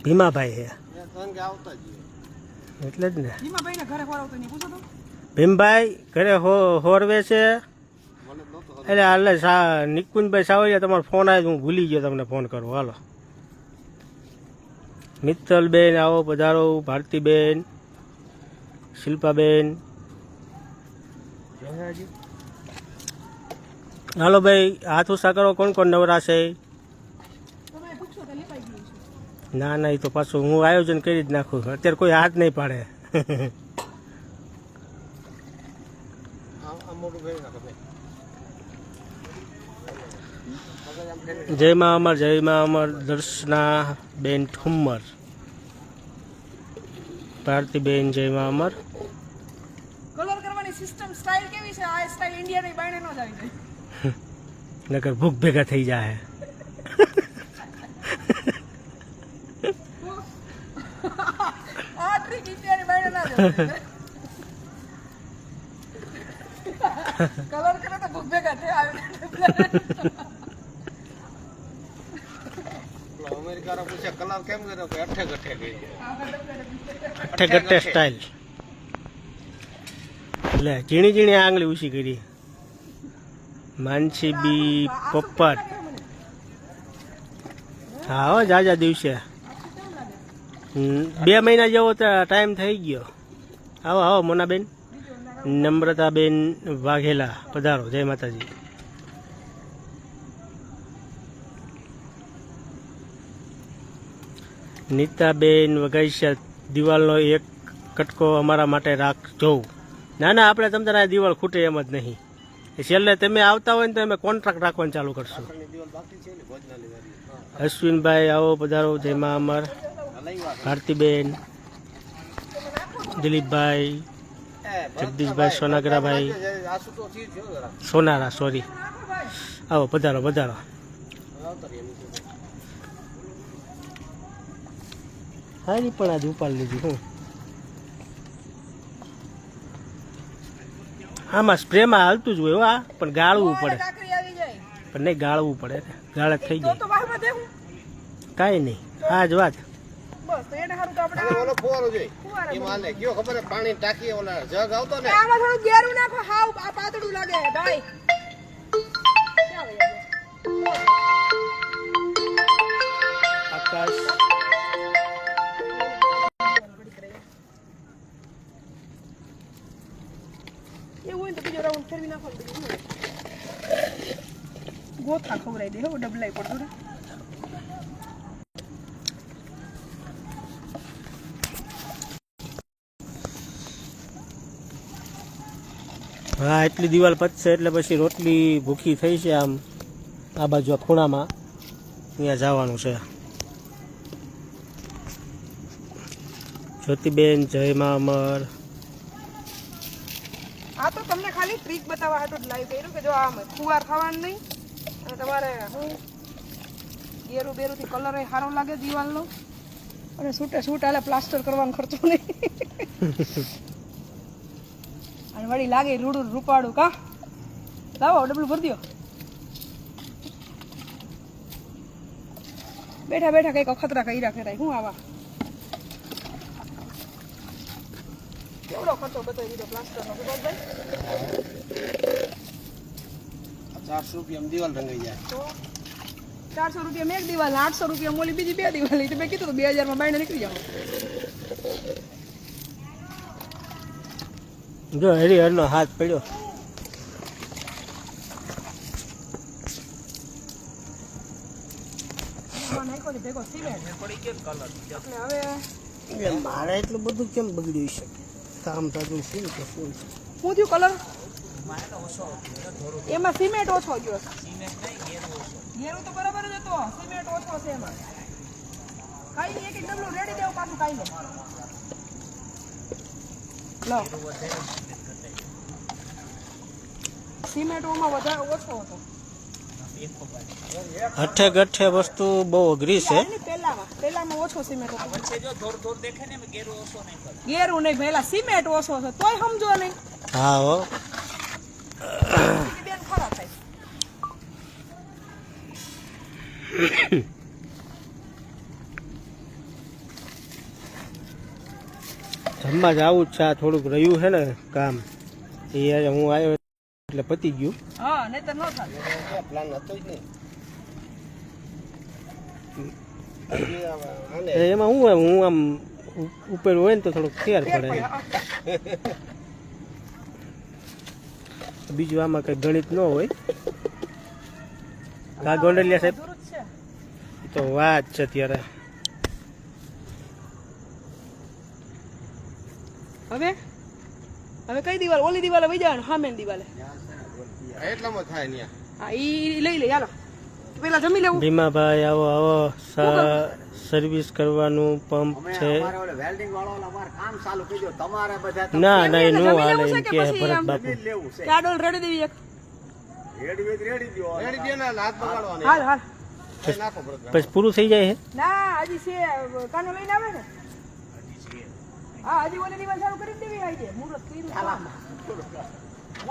ભીમાભાઈ છે કે આવતા જ એટલે જ ને ભીમા ભાઈને ઘરે ખવડાવતો નહીં પૂછો તો ભીમભાઈ ઘરે હોરવે છે એટલે હાલે નિકુંજભાઈ સાવરિયા તમારો ફોન આવ્યો, હું ભૂલી ગયો તમને ફોન કરવો. હાલો મિત્તલબેન આવો પધારો, ભારતીબેન, શિલ્પાબેન. હાલો ભાઈ હાથ ઉષા કરો, કોણ કોણ નવરા છે? ના ના, એ તો પાછું હું આયોજન કરી જ નાખું, અત્યારે કોઈ હાથ નહીં પાડે. જય માં અમર, જય માં અમર. દર્શના બેન ઠુમ્મર, ભારતીબેન, જય માં અમર. કલર કરવાની સિસ્ટમ સ્ટાઇલ કેવી છે? આ સ્ટાઇલ ઇન્ડિયાની બાયણે ન જ આવી જાય. નકર ભૂખ ભેગા થઈ જાય. આ ટ્રીક ઇન્ડિયાની બાયણે ના જ આવી જાય. કલર કરે તો ભૂખ ભેગા થઈ આવે. અમેરિકાનો પૂછે કલર કેમ કર્યો કે અઠે ગઠે કરી અઠે ગઠ્ઠે સ્ટાઇલ. લે ઝીણી ઝીણી આંગળી ઊંચી કરી. માનસી બી પોપટ. હા હો, જાજા દિવસે 2 મહિના જેવો ટાઈમ થઈ ગયો. આવો આવો મોનાબેન. નમ્રતાબેન વાઘેલા પધારો, જય માતાજી. નીતાબેન વગાઈશા, દિવાલનો એક કટકો અમારા માટે રાખજો. ના ના, આપણે તમ તારા દિવાલ ખૂટે એમ જ નહીં. છેલ્લે તમે આવતા હોય ને તો અમે કોન્ટ્રાક્ટ રાખવાનું ચાલુ કરશું. અશ્વિનભાઈ આવો પધારો, જય માં અમર. ભારતીબેન, દિલીપભાઈ, જગદીશભાઈ, સોનાગરાભાઈ, સોનારા સોરી, આવો પધારો પધારો. હારી પણ આજે ઉપાડ લીધી હું. આમાં સ્પ્રેમાં હાલતું જ હોય હો, આ પણ ગાળવું પડે. કાકરી આવી જાય પણ નહીં ગાળવું પડે, ગાળે થઈ તો જાય. તો વાહમાં દેવું. કાંઈ નહીં, આ જ વાત. બસ તો એને હારું તો આપણે ઓલો ફુવારો જોઈ ફુવારો એમાં આને કયો ખબર હે પાણી ટાંકી ઓલા જગ આવતો ને આમાં થોડું ગેરું નાખો, હાવ આ પાતળું લાગે ડાય. ક્યાં વહી ગયા? આકાશ એવું હોય ને તો બીજો રાઉન્ડ ફેરવી નાખો. ગોથા ખવડાવી દે હો, ડબલાઈ પડતો ને. હા, એટલી દિવાલ પતશે એટલે પછી રોટલી ભૂખી થઈ છે. આમ આ બાજુ આ ખૂણામાં અહીંયા જવાનું છે. જ્યોતિબેન, જય માં અમર. આ તો તમને ખાલી ટ્રીક બતાવવા હાટું જ લાઈવ કર્યું કે જો આમ ફુવાર થવાનું નહીં અને તમારે હું ગેરું બેરુંથી કલર એ સારો લાગે દિવાલનો અને છૂટે છૂટ હાલે પ્લાસ્ટર કરવાનો ખર્ચો નહીં. અને વળી લાગે રૂડું રૂપાડું કા લાવો ડબલું ભરી દો. બેઠા બેઠા કંઈક અખતરા કર્યા કરાય હું આવા કેવડો ખર્ચો બતાવી દીધો પ્લાસ્ટરનો સુભાષભાઈ. 400 રૂપિયામાં દિવાલ રંગાઈ જાય તો 400 રૂપિયા એક દિવાલ, 800 રૂપિયા મોલી બીજી 2 દિવાલ. એટલે મેં કીધું તો 2000 માં બાયણે નીકળી જાવ. જો હરિહરનો હાથ પડ્યો. નાખ્યો ને ભેગો સિમેન્ટ એટલે હવે મારે એટલું બધું કેમ બગડ્યું છે? કામ થતું શું કે શું? શું થયું કલર? એમાં સિમેન્ટ ઓછો ગયો. ગેરું તો બરાબર જ હતો, સિમેન્ટ ઓછો છે એમાં. કાઈ નહીં, એક ડબલું રેડી દેવું પાછું કાઈ નહીં. લો સિમેન્ટ ઓમાં વધારે ઓછો હતો. હઠે ગઠે વસ્તુ બહુ અઘરી છે. પેલામાં ઓછો સિમેન્ટ હતો. ગેરું નહીં પેલા સિમેન્ટ ઓછો છે તોય સમજો નહીં. હા હો, બેન ખરા થાય. જમવા જ આવું જ છે. આ થોડુંક રહ્યું છે ને કામ, એ હું આવ્યો એટલે પતી ગયું. હા નહીતર ન થાય. પ્લાન હતો જ નહીં. હજી આને એટલે એમાં હું આમ ઉપર હોય ને તો થોડુંક ફેર પડે. બીજું આમાં કઈ ગણિત ન હોય. કા ગોંડલિયા સાહેબ દૂર જ છે. ઈ તો વાત છે અત્યારે. હવે હવે કઈ દિવાલ? ઓલી દિવાલે વઈ જવાનું, સામેની દિવાલે. એટલામાં થાય ન્યા. હા ઈ લઈ લે ચાલો. પેલા જમી લેવું. ભીમાભાઈ આવો આવો સર્વિસ કરવાનું પંપ છે. ના ના એ નો હાલે એમ કે ભરત બાપુ. કાડોલ રેડી દેવી એક. રેડી દે ને હાથ પકડવાનો. હાલ હાલ. નાખો ભરત. પછી પૂરું થઈ જાય હે. ના હજી છે, કાનો લઈને આવે ને. હા હજી ઓલી દિવાલ ચાલુ કરી દેવી આવી છે. મુહૂર્ત કર્યું.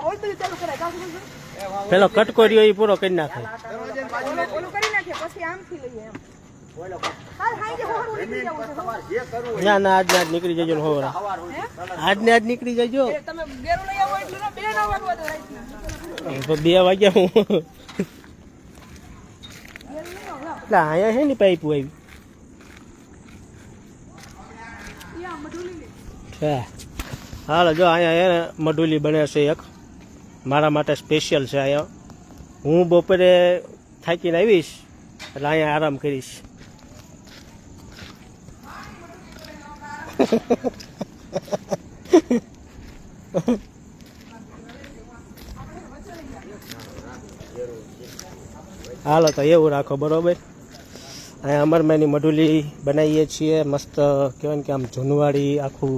ઓલ બધું ચાલુ કરાય. કાકુ બોલ. પેલો કટકો રહ્યો એ પૂરો કરી નાખે. ઓલું કરી નાખીએ પછી આમથી લઈએ એમ. હાલ હાઈ હોરું નીકળી જાવ છે. ના ના આજને આજ નીકળી જજો ને હોરા. આજને આજ નીકળી જજો. એ તમે ગેરો લઈ આવો એટલે ના 2 ના વાગવા દો રાઈટના. તો 2 વાગ્યા હું. ગેરો લઈ આવો લાવ. એટલે અહીંયા છે ને પાઇપ આવી યા મઢુલી લે. છે. હાલો જો અહીંયા એને મઢુલી બને છે એક મારા માટે સ્પેશિયલ છે. અહીંયા હું બપોરે થાકીને આવીશ એટલે અહીંયા આરામ કરીશ. હાલો તો એવું રાખો બરોબર. અહીંયા અમરમાની મઢુલી બનાવીએ છીએ મસ્ત. કહેવાય ને કે આમ જૂનવાડી આખું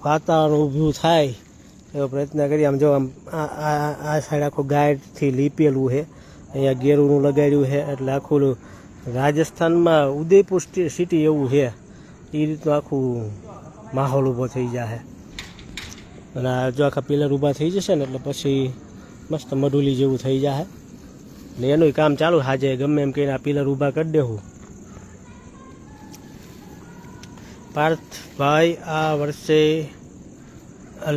વાતાવરણ ઊભું થાય એવો પ્રયત્ન કરીએ. આમ જો આમ આ સાઈડ આખું ગાયથી લીપેલું છે. અહીંયા ગેરુનું લગાડ્યું છે એટલે આખું રાજસ્થાનમાં ઉદયપુર સિટી એવું છે. એ રીતનું આખું માહોલ ઊભો થઈ જાય. અને આ જો આખા પિલર ઊભા થઈ જશે ને એટલે પછી મસ્ત મઢુલી જેવું થઈ જાય. ને એનું કામ ચાલુ હાજે ગમે એમ કહીને આ પિલર ઊભા કરી દેવું. પાર્થભાઈ આ વર્ષે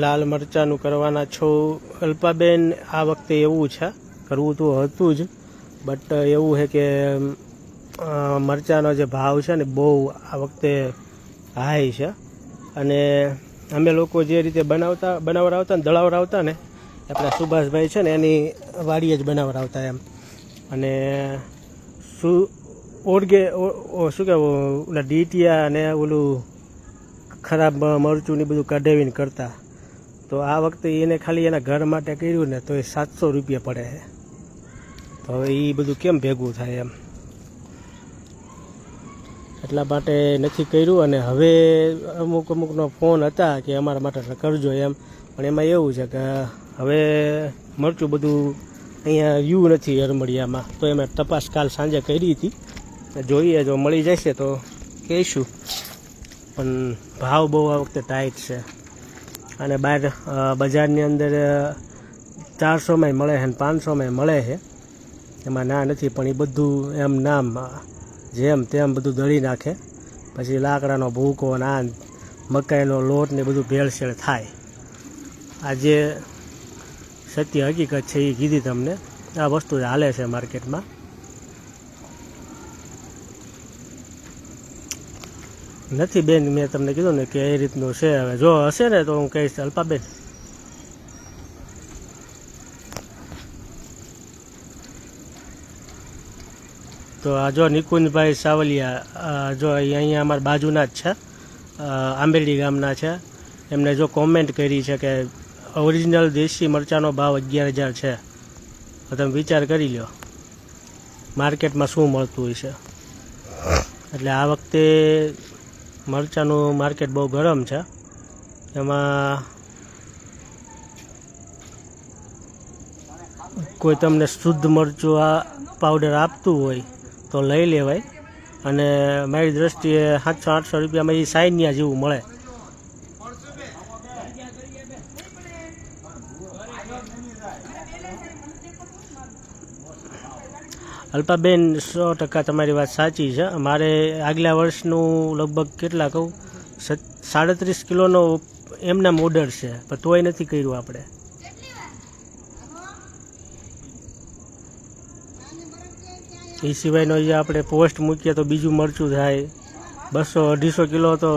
લાલ મરચાંનું કરવાના છો? અલ્પાબેન આ વખતે એવું છે, કરવું તો હતું જ બટ એવું છે કે મરચાંનો જે ભાવ છે ને બહુ આ વખતે હાઈ છે. અને અમે લોકો જે રીતે બનાવડાવતા ને દળાવડાવતા ને આપણા સુભાષભાઈ છે ને એની વાડીએ જ બનાવડાવતા એમ. અને શું કહેવું ઓલા ડીટીયા અને ઓલું ખરાબ મરચું ને બધું કઢાવીને કરતા. તો આ વખતે એને ખાલી એના ઘર માટે કર્યું ને તો એ 700 રૂપિયા પડે છે. તો હવે એ બધું કેમ ભેગું થાય એમ એટલા માટે નથી કર્યું. અને હવે અમુકનો ફોન હતા કે અમારા માટે કરજો એમ, પણ એમાં એવું છે કે હવે મરચું બધું અહીંયા રહ્યું નથી અરમડિયામાં. તો એમાં તપાસ કાલ સાંજે કરી હતી. જોઈએ જો મળી જશે તો કહીશું. પણ ભાવ બહુ આ વખતે ટાઈટ છે. અને બહાર બજારની અંદર 400માં મળે છે ને 500માં મળે છે. એમાં ના નથી, પણ એ બધું એમ નામ જેમ તેમ બધું દળી નાખે. પછી લાકડાનો ભૂકો ના મકાઈનો લોટ ને બધું ભેળસેળ થાય. આજે સત્ય હકીકત છે એ કીધી તમને. આ વસ્તુ હાલે છે માર્કેટમાં. નથી બેન, મેં તમને કીધું ને કે એ રીતનું છે. હવે જો હશે ને તો હું કહીશ અલ્પાબેન. તો આ જો નિકુંજભાઈ સાવલિયા જો અહીંયા અમારા બાજુના જ છે, આંબેડી ગામના છે. એમને જો કોમેન્ટ કરી છે કે ઓરિજિનલ દેશી મરચાંનો ભાવ 11,000 છે. તો તમે વિચાર કરી લો માર્કેટમાં શું મળતું હોય છે. એટલે આ વખતે મરચાંનું માર્કેટ બહુ ગરમ છે. એમાં કોઈ તમને શુદ્ધ મરચું આ પાવડર આપતું હોય તો લઈ લેવાય. અને મારી દ્રષ્ટિએ 700-800 રૂપિયામાં એ સાઈનિયા જેવું મળે. અલ્પાબેન 100% તમારી વાત સાચી છે. મારે આગલા વર્ષનું લગભગ કેટલા કહું 37 કિલોનો એમના ઓર્ડર છે, પણ તોય નથી કર્યું આપણે. એ સિવાયનો જે આપણે પોસ્ટ મૂકીએ તો બીજું મરચું થાય. 200-250 કિલો તો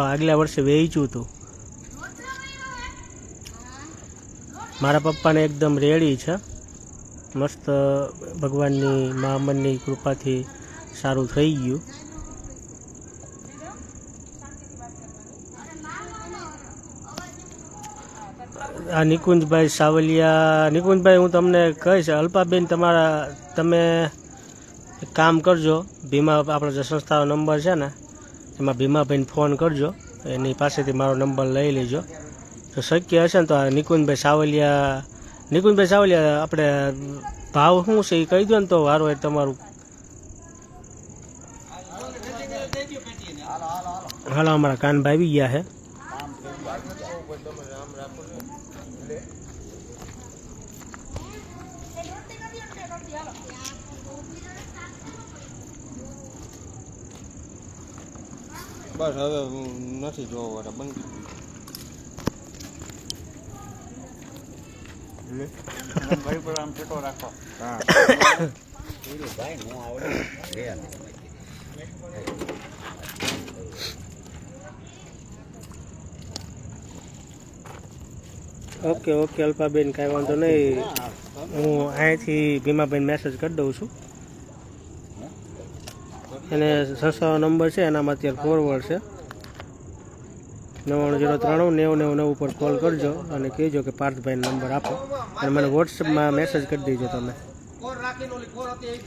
આગલા વર્ષે વેચ્યું હતું. મારા પપ્પાને એકદમ રેડી છે. મસ્ત ભગવાનની મા અમરની કૃપાથી સારું થઈ ગયું. આ નિકુંજભાઈ સાવલિયા. નિકુંજભાઈ, હું તમને કહીશ, અલ્પાબેન તમે એક કામ કરજો. ભીમા આપણો જે સંસ્થાનો નંબર છે ને એમાં ભીમાભાઈને ફોન કરજો, એની પાસેથી મારો નંબર લઈ લેજો. તો શક્ય હશે ને તો આ નિકુંજભાઈ સાવલિયા આપણે ભાવ શું છે એ કહી દો ને તો વારો એ તમારું. હાલો, અમારા કાનભાઈ આવી ગયા છે. બસ હવે નથી જોવો બંધ. ઓકે અલ્પાબેન, કાંઈ વાંધો નહીં. હું અહીંયાથી ભીમાભાઈને મેસેજ કરી દઉં છું. એને સંસ્થાનો નંબર છે એનામાં અત્યારે ફોરવર્ડ છે. 99039099 પર કોલ કરજો અને કહેજો કે પાર્થભાઈનો નંબર આપો અને મને વોટ્સઅપમાં મેસેજ કરી દેજો. તમે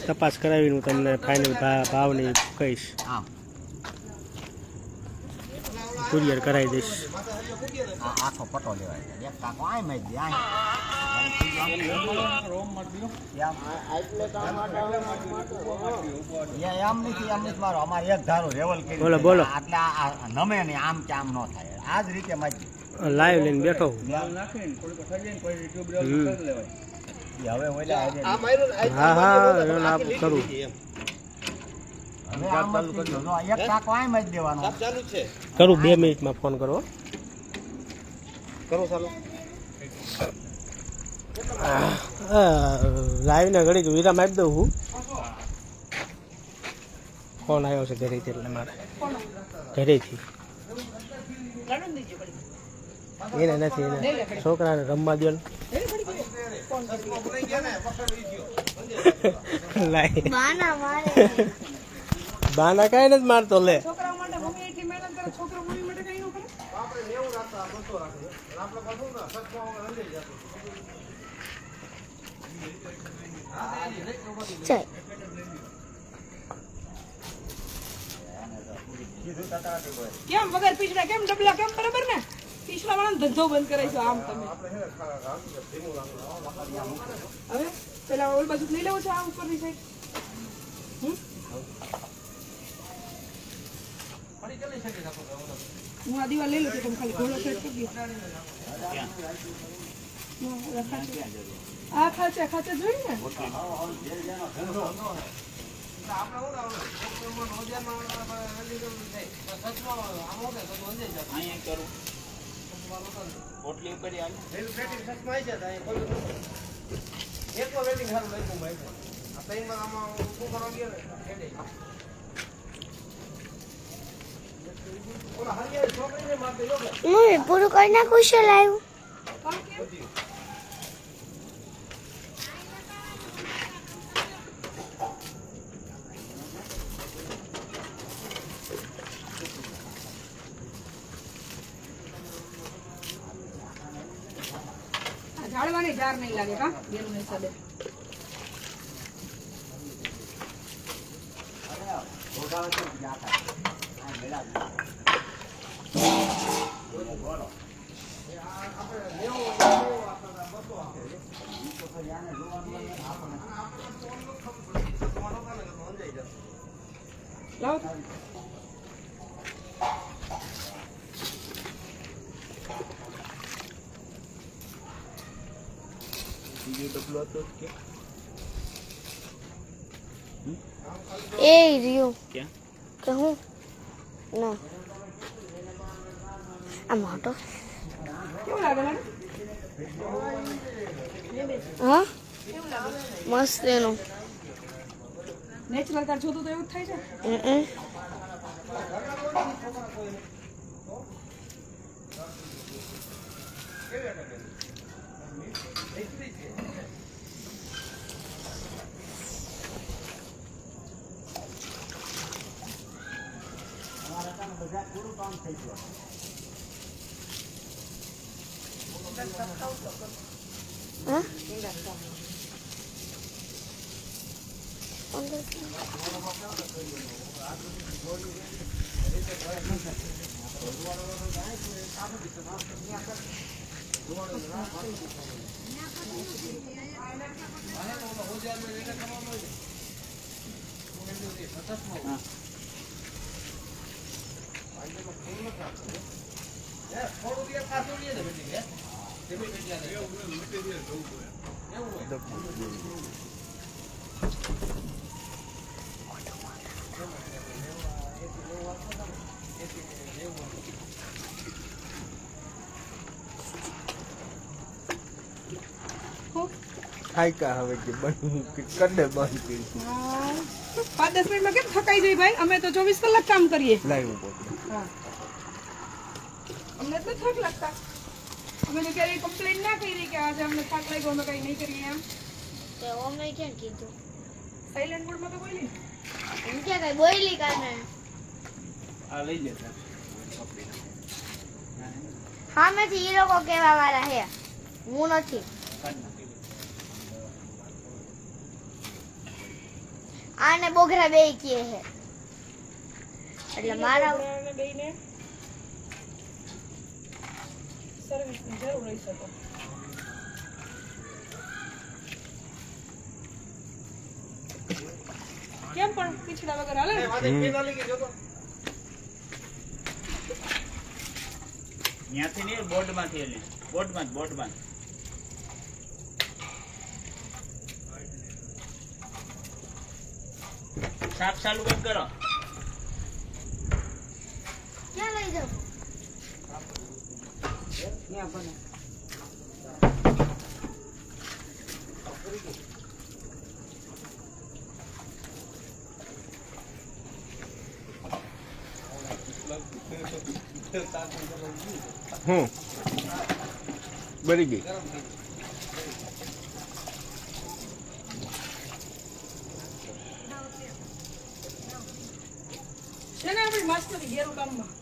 તપાસ કરાવીને હું તમને ફાઇનલ ભાવની કહીશ, કુરિયર કરાવી દઈશ. આખો પટો લેવાય એક કાકો આય મેં દે આય એમ નથી મારો અમારે એક ધારો રેવલ કરી બોલો એટલે નમે નહીં આમ કે આમ ન થાય. આ જ રીતે માજી લાઈવ લઈને બેઠો હું. હવે ઓલા હા કરું. હવે આમ એક કાકો આય મેં દેવાનો ચાલુ છે. કરું 2 મિનિટમાં ફોન કરો. કરો ચાલુ. લાઈવને ઘડીક વિરામ આપી દઉં હું. ફોન આવ્યો છે ઘરેથી, એટલે મારે ઘરેથી એને નથી, એને છોકરાને રમવા દો ને. બાના કાંઈ નથી મારતો. લે કેમ વગર પીછડા કેમ ડબલા કેમ બરાબર ને પીછડા વાળા ધંધો બંધ કરાવીશું આમ તમે હવે પેલા ઓલ બાજુ લઈ લેવો છે આ ઉપરની સાઈડ હું આ દીવા લઈ લઉં છું તમે ખાલી ઘોડો સેટ કરી દો આ ખાચે જોઈ ને પૂરું કરી નાખું છે લાઈવ. ઝાડવાની ઝાર નહીં લાગે કા બેનું નહીં સડે લાવ એ રહ્યું કે હું ના આ મોટો કેવું લાગે મને હા મસ્ત એનું નેચરલ તાર જોતું તો એવું જ થાય છે. હા ખાઈ કા હવે કે બનવું કે કડે બંધ કરી 5-10 મિનિટમાં કેમ થકાઈ જાય ભાઈ? અમે તો 24 કલાક કામ કરીએ. લાવ્યું પોતે હા. અમને તો થાક લાગતા. અમે તો ક્યારેય કમ્પ્લેન ના કરી કે આજે અમને થાક લાગ્યો, અમે કઈ નહીં કરીએ એમ. તે ઓમે ક્યાં કીધું? સાયલેન્ટ મોડમાં તો બોલી. એમ ક્યાં કઈ બોલી કાને? આ લઈ લેતા સામેથી ઈ લોકો કેવા વાળા હે, હું નથી. આને બોઘરા બે કીએ હે એટલે મારા બેને સર્વિસની જરૂર રહી શકે. કેમ પણ પીછડા વગર હાલે? ત્યાંથી નહીં, બોર્ડમાંથી એલી બોર્ડમાં સાફ ચાલુ બંધ કરો. ક્યાં લઈ જાઉં? બળી ગઈ છે ને આપણી માસ્ટરી ઘેરું કામમાં.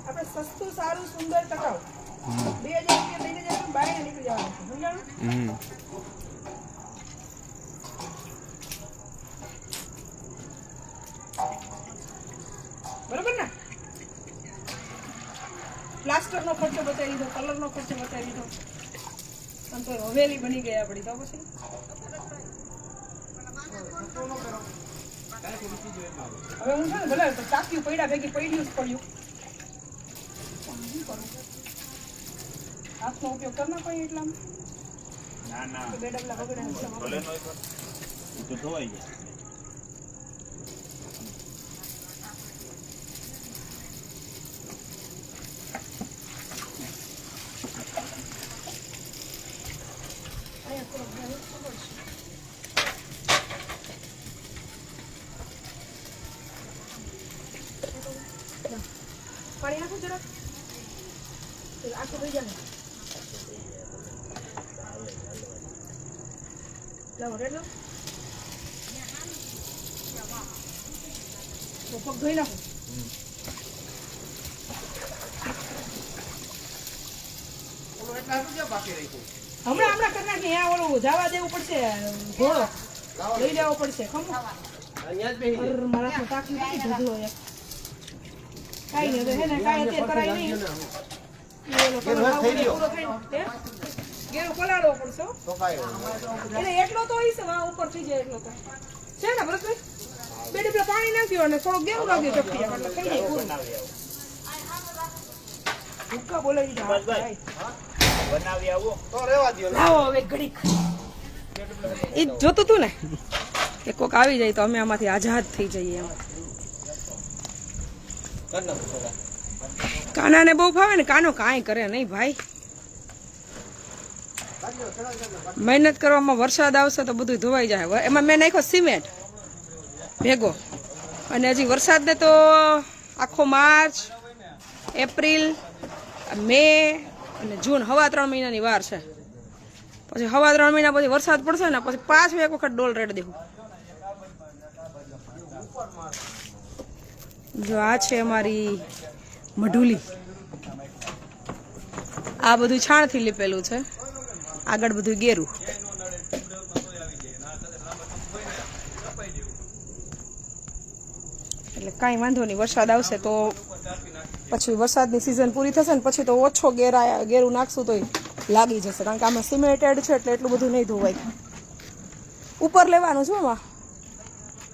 આપણે સસ્તું સારું સુંદર ટકાઉ 2000 રૂપિયા લઈને જવાનું, બહાર નીકળી જવાનું છે. સમજાણું? બરોબર ને? પ્લાસ્ટર નો ખર્ચો બચાવી દીધો, કલર નો ખર્ચો બચાવી દીધો, અને તો હવેલી બની ગઈ આપડી. તો પછી હવે હું છે ને ભલે તો ચાક્યું પડ્યા ભેગી પડ્યું જ પડ્યું. હાથનો ઉપયોગ કર ના કોઈ એટલામાં ના બે ડગલા બગડે ભલે નો તો ધોવાઈ જાય. પાણી નાખું જરાક આખું થઈ જાય. લાવો રેડ લો. પગ ધોઈ નાખો. હમણાં કરી નાખીએ. અહીંયા ઓલું જવા દેવું પડશે, ઘોડો લઈ લેવો પડશે. ખમો મારા હાથમાં તાકીને નથી જધો એક. કાંઈ નહીં, હે ને કાંઈ અત્યારે કરાય નહીં. એ ઓલો કલર પૂરો થઈને ગેરું પલાળવો પડશે હો. તો કાંઈ વાંધો નહીં. એટલે એટલો તો હશે વા ઉપર થઈ જાય એટલો તો છે ને ભરતભાઈ. બે ડબલા પાણી નાખ્યું અને થોડું ગેરું નાખ્યું ચપટી એટલે થઈ જાય પૂરું. ભૂક્કા બોલાવી દે. બનાવી આવો. તો રહેવા દ્યો ને. લાવો હવે ઘડીક ઈ જોતું તું ને કે કોક આવી જાય તો અમે આમાંથી આઝાદ થઈ જઈએ એમ. કર નાખો થોડા. કાનાને બહુ ફાવે ને કાનો કાંઈ કરે નહીં ભાઈ. મહેનત કરવામાં વરસાદ આવશે તો બધું ધોવાઈ જાય. એમાં મેં નાખ્યો સિમેન્ટ ભેગો અને હજી વરસાદને તો આખો માર્ચ એપ્રિલ મે અને જૂન હવા 3 મહિનાની વાર છે. પછી હવા 3 મહિના પછી વરસાદ પડશે ને પછી પાછું એક વખત ડોલ રેડ દેવું. જો આ છે અમારી મઢુલી. આ બધું છાણથી લીપેલું છે. આગળ બધું ગેરું. એટલે કાંઈ વાંધો નહીં. વરસાદ આવશે તો પછી વરસાદની સિઝન પૂરી થશે ને પછી તો ઓછો ગેરું નાખશું તો લાગી જશે. કારણ કે આમાં સિમેન્ટેડ છે એટલે એટલું બધું નહીં ધોવાય. ઉપર લેવાનું છે આમાં.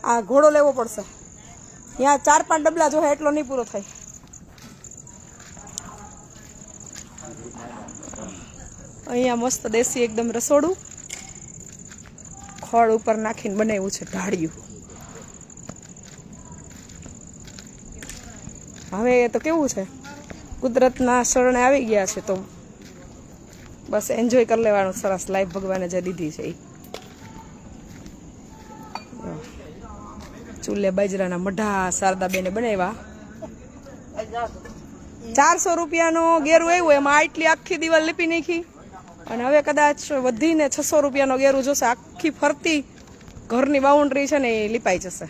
આ ઘોડો લેવો પડશે. ત્યાં 4-5 ડબલા જો એટલો નહીં પૂરો થાય. અહીંયા મસ્ત દેશી એકદમ રસોડું ખોળ ઉપર નાખીને બનાવ્યું છે ઢાળિયું. હવે તો કેવું છે કુદરતના શરણે આવી ગયા છે તો બસ એન્જોય કરી લેવાનું. સરસ લાઈફ ભગવાને જે દીધી છે એ. ચૂલે બાજરાના મઢા શારદાબેને બનાવ્યા. 400 રૂપિયાનો ગેરું આવ્યું એમાં આટલી આખી દિવાલ લીપી નાખી અને હવે કદાચ વધીને 600 રૂપિયાનો ગેરું જોશે. આખી ફરતી ઘરની બાઉન્ડ્રી છે ને એ લીપાઈ જશે.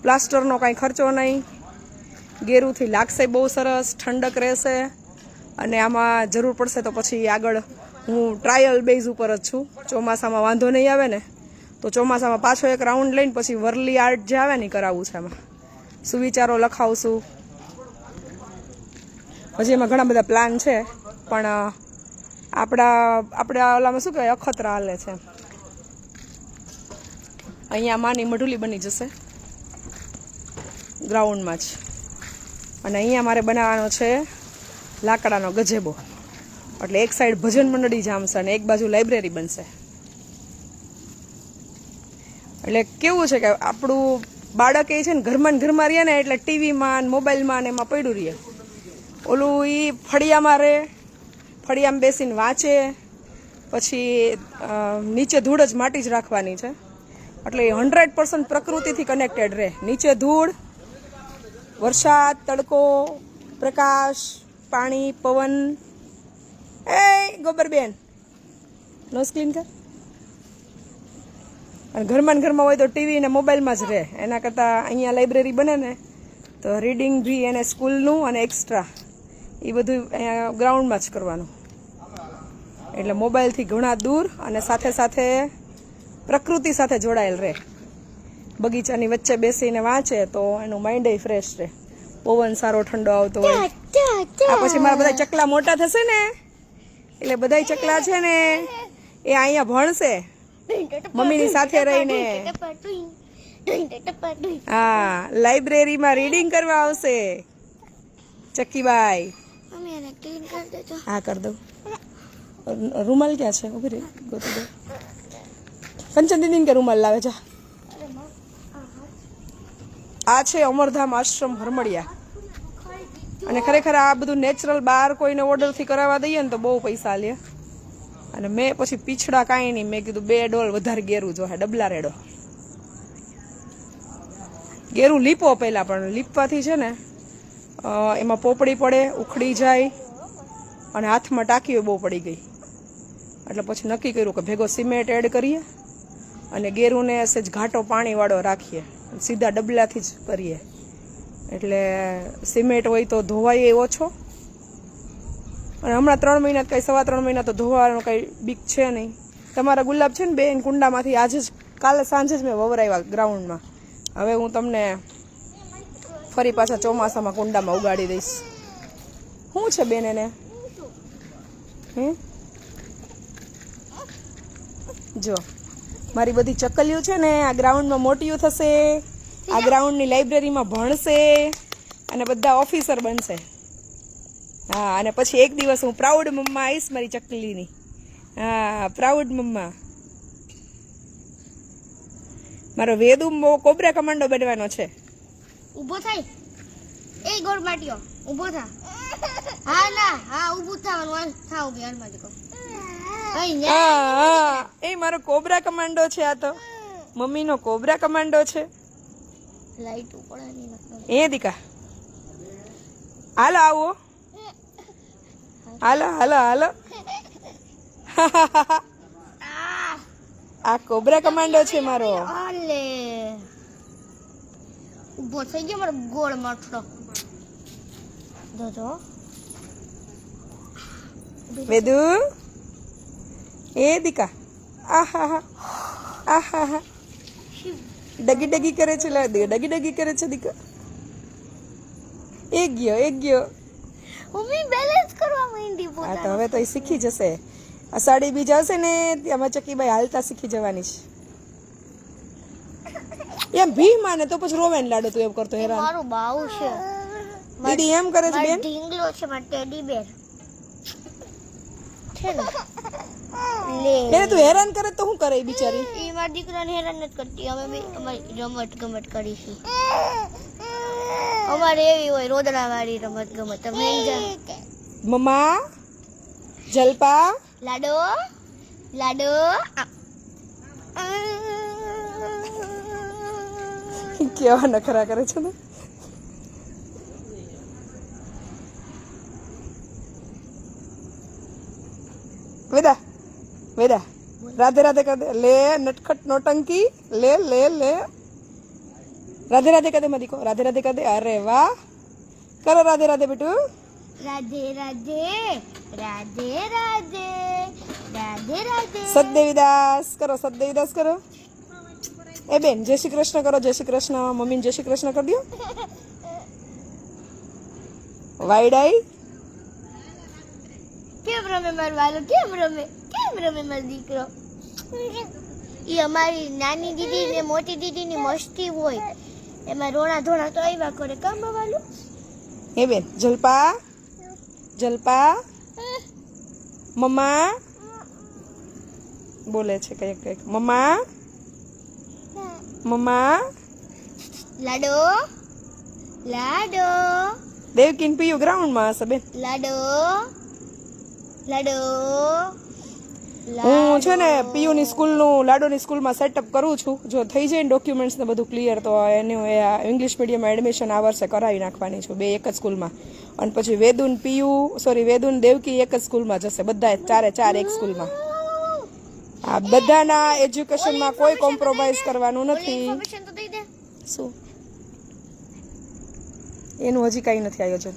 પ્લાસ્ટરનો કાંઈ ખર્ચો નહીં. ગેરુંથી લાગશે બહુ સરસ. ઠંડક રહેશે અને આમાં જરૂર પડશે તો પછી આગળ હું ટ્રાયલ બેઝ ઉપર જ છું. ચોમાસામાં વાંધો નહીં આવે ને તો ચોમાસામાં પાછો એક રાઉન્ડ લઈને પછી વરલી આર્ટ જે આવે ને કરાવવું છે. એમાં સુવિચારો લખાવશું. હજી એમાં ઘણા બધા પ્લાન છે પણ આપણા ઓલામાં શું કહેવાય અખતરા હાલે છે. અહીંયા માની મઢુલી બની જશે ગ્રાઉન્ડમાં જ. અને અહીંયા મારે બનાવવાનો છે લાકડાનો ગજેબો. એટલે એક સાઈડ ભજન મંડળી જામશે અને એક બાજુ લાઇબ્રેરી બનશે. એટલે કેવું છે કે આપણું બાળક એ છે ને ઘરમાં રહીએ ને એટલે ટીવીમાં મોબાઈલમાં ને એમાં પડ્યું રહીએ. ઓલું એ ફળિયામાં રહે. ફળિયામાં બેસીને વાંચે. પછી નીચે ધૂળ જ માટી જ રાખવાની છે. એટલે 100% પ્રકૃતિથી કનેક્ટેડ રહે. નીચે ધૂળ, વરસાદ, તડકો, પ્રકાશ, પાણી, પવન. એ ગોબરબેન નોઝ ક્લીન કર. અને ઘરમાં હોય તો ટીવી ને મોબાઈલમાં જ રહે. એના કરતાં અહીંયા લાઇબ્રેરી બને ને તો રીડિંગ બી એને સ્કૂલનું અને એક્સ્ટ્રા એ બધું અહીંયા ગ્રાઉન્ડમાં જ કરવાનું. એટલે મોબાઈલથી ઘણા દૂર અને સાથે સાથે પ્રકૃતિ સાથે જોડાયેલ રહે. બગીચાની વચ્ચે બેસીને વાંચે તો એનું માઇન્ડ ફ્રેશ રહે. પવન સારો ઠંડો આવતો હોય. આ પછી મારા બધા ચકલા મોટા થશે ને એટલે બધા ચકલા છે ને એ અહીંયા ભણશે મમ્મીની સાથે રહીને. હા, લાઇબ્રેરીમાં રીડિંગ કરવા આવશે ચક્કીબાઈ. હા કર દઉં. રૂમાલ ક્યાં છે? ઉભી રહી ગોતી દો. કંચન દીદી કે રૂમાલ લાવે જા. આ છે અમરધામ આશ્રમ હરમડિયા. અને ખરેખર આ બધું નેચરલ બહાર કોઈને ઓર્ડરથી કરાવવા દઈએ ને તો બહુ પૈસા લે. અને મેં પછી પીછડા કાંઈ નહીં, મેં કીધું 2 ડોલ વધારે ગેરું જો ડબલા રેડો. ગેરું લીપો પહેલાં, પણ લીપવાથી છે ને એમાં પોપડી પડે, ઉખડી જાય અને હાથમાં ટાંકીઓ બહુ પડી ગઈ. એટલે પછી નક્કી કર્યું કે ભેગો સિમેન્ટ એડ કરીએ અને ગેરુંને સહેજ ઘાટો પાણીવાળો રાખીએ, સીધા ડબલાથી જ કરીએ. એટલે સિમેન્ટ હોય તો ધોવાય ઓછો. અને હમણાં 3 મહિના કંઈ 3.25 મહિના તો ધોવાનો કંઈ બીક છે નહીં. તમારા ગુલાબ છે ને બેન કુંડામાંથી આજે જ કાલે સાંજે જ મેં વવરાવ્યા ગ્રાઉન્ડમાં. હવે હું તમને ફરી પાછા ચોમાસામાં કુંડામાં ઉગાડી દઈશ. શું છે બેન એને? જો મારી બધી ચકલીઓ છે ને આ ગ્રાઉન્ડમાં મોટીઓ થશે, આ ગ્રાઉન્ડની લાઇબ્રેરીમાં ભણશે અને બધા ઓફિસર બનશે. હા, અને પછી એક દિવસ હું પ્રાઉડ મમ્મા આવીશ મારી ચકલીની. હા, પ્રાઉડ મમ્મા. મારો વેદુ કોબરા કમાન્ડો બનવાનો છે. ઊભો થાય. એ ગોળ માટ્યો ઊભો થા. હા ના હા ઊભું થવાનું. થાવ બે હાલમાં જ કહો. હા, એ મારો કોબરા કમાન્ડો છે. આ તો મમ્મીનો કોબરા કમાન્ડો છે. લાઈટ ઉપર ની એ દીકા હાલો આવો. હાલો હાલો હાલો. આ કોબરા કમાન્ડો છે મારો. આલે ઊભો થઈ ગયો મારો ગોળ માઠડો. જો વેદુ એ દીકા આહા આહા ડગી ડગી કરે છે. લા ડગી ડગી કરે છે દીકા. એક ગયો. મમ્મી બેલેન્સ કરવા માંડી હા, તો હવે તો એ શીખી જશે. અષાઢી બીજ આવશે ને ત્યાંમાં ચકીબાઈ હાલતા શીખી જવાની છે. એમ ભી માને તો પછી રોવે ને લાડો તું એમ કરતો હેરાન. મારું બાઉ છે. દીદી એમ કરે છે બેન. ઢીંગલો છે મારો ટેડી બેર છે ને. લે એને તું હેરાન કરે તો શું કરે બિચારી. એ મારા દીકરાને હેરાન નથી કરતી. અમે બે અમારી રમત ગમત કરીશું. અમારે એવી હોય રોદડા વાળી રમત ગમત. તમે મમ્મા જલપા લાડો લાડો કેવા નખરા કરે છે ને. વેદા વેદા રાધે રાધે કર દે. લે નટખટ નોટંકી. લે લે લે રાધે રાધે કર દે મદીકો. રાધે રાધે કર દે. અરે વાહ, કરો રાધે રાધે બેટુ. રાધે રાધે રાધે રાધે રાધે રાધે. સતદેવીદાસ કરો. સતદેવીદાસ કરો. એ બેન જય શ્રી કૃષ્ણ કરો. જય શ્રી કૃષ્ણ. મમ્મીને જય શ્રી કૃષ્ણ કરી દો. વાઈડાઈ કેમ રમે મારો વાલો? કેમ રમે મારો દીકરો? એ અમારી નાની દીદી ને મોટી દીદી ની મસ્તી હોય એમાં રોણા ધોણા તો આવ્યા કરે. કામ વાલું એ બેન જલપા જલપા મમ્મા બોલે છે કઈક કઈક. મમ્મા મમ્મા લાડો લાડો દેવકીન પીયું ગ્રાઉન્ડમાં હશે બેન. લાડો લાડો હું છે ને પીયુની સ્કૂલનું લાડોની સ્કૂલમાં સેટઅપ કરું છું. જો થઈ જાય ને ડોક્યુમેન્ટ્સ ને બધું ક્લિયર તો એનું ઇંગ્લિશ મીડિયમમાં એડમિશન આ વર્ષે કરાવી નાખવાની છું. બે એક જ સ્કૂલમાં. અને પછી વેદુન વેદુન દેવકી એક જ સ્કૂલમાં જશે. બધા ચારે ચાર એક સ્કૂલમાં. આ બધાના એજ્યુકેશનમાં કોઈ કોમ્પ્રોમાઇઝ કરવાનું નથી. ઇન્ફોર્મેશન તો દઈ દે. શું એનું હજી કઈ નથી આયોજન.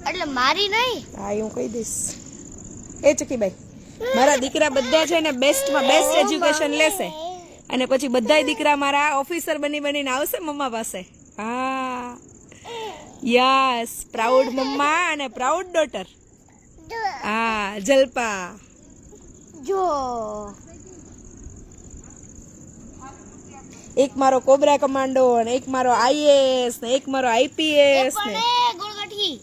એટલે મારી નહીં. હા, એ હું કહી દઈશ. એ ચકીબાઈ મારા દીકરા બધા છે ને બેસ્ટમાં બેસ્ટ એજ્યુકેશન લેશે અને પછી બધાય દીકરા મારા ઓફિસર બનીને આવશે મમ્મા પાસે. હા યસ, પ્રાઉડ મમ્મા અને પ્રાઉડ ડોટર. હા જલપા. જો એક મારો કોબરા કમાન્ડો અને એક મારો આઈએએસ ને એક મારો આઈપીએસ ને. ગોળગાઠી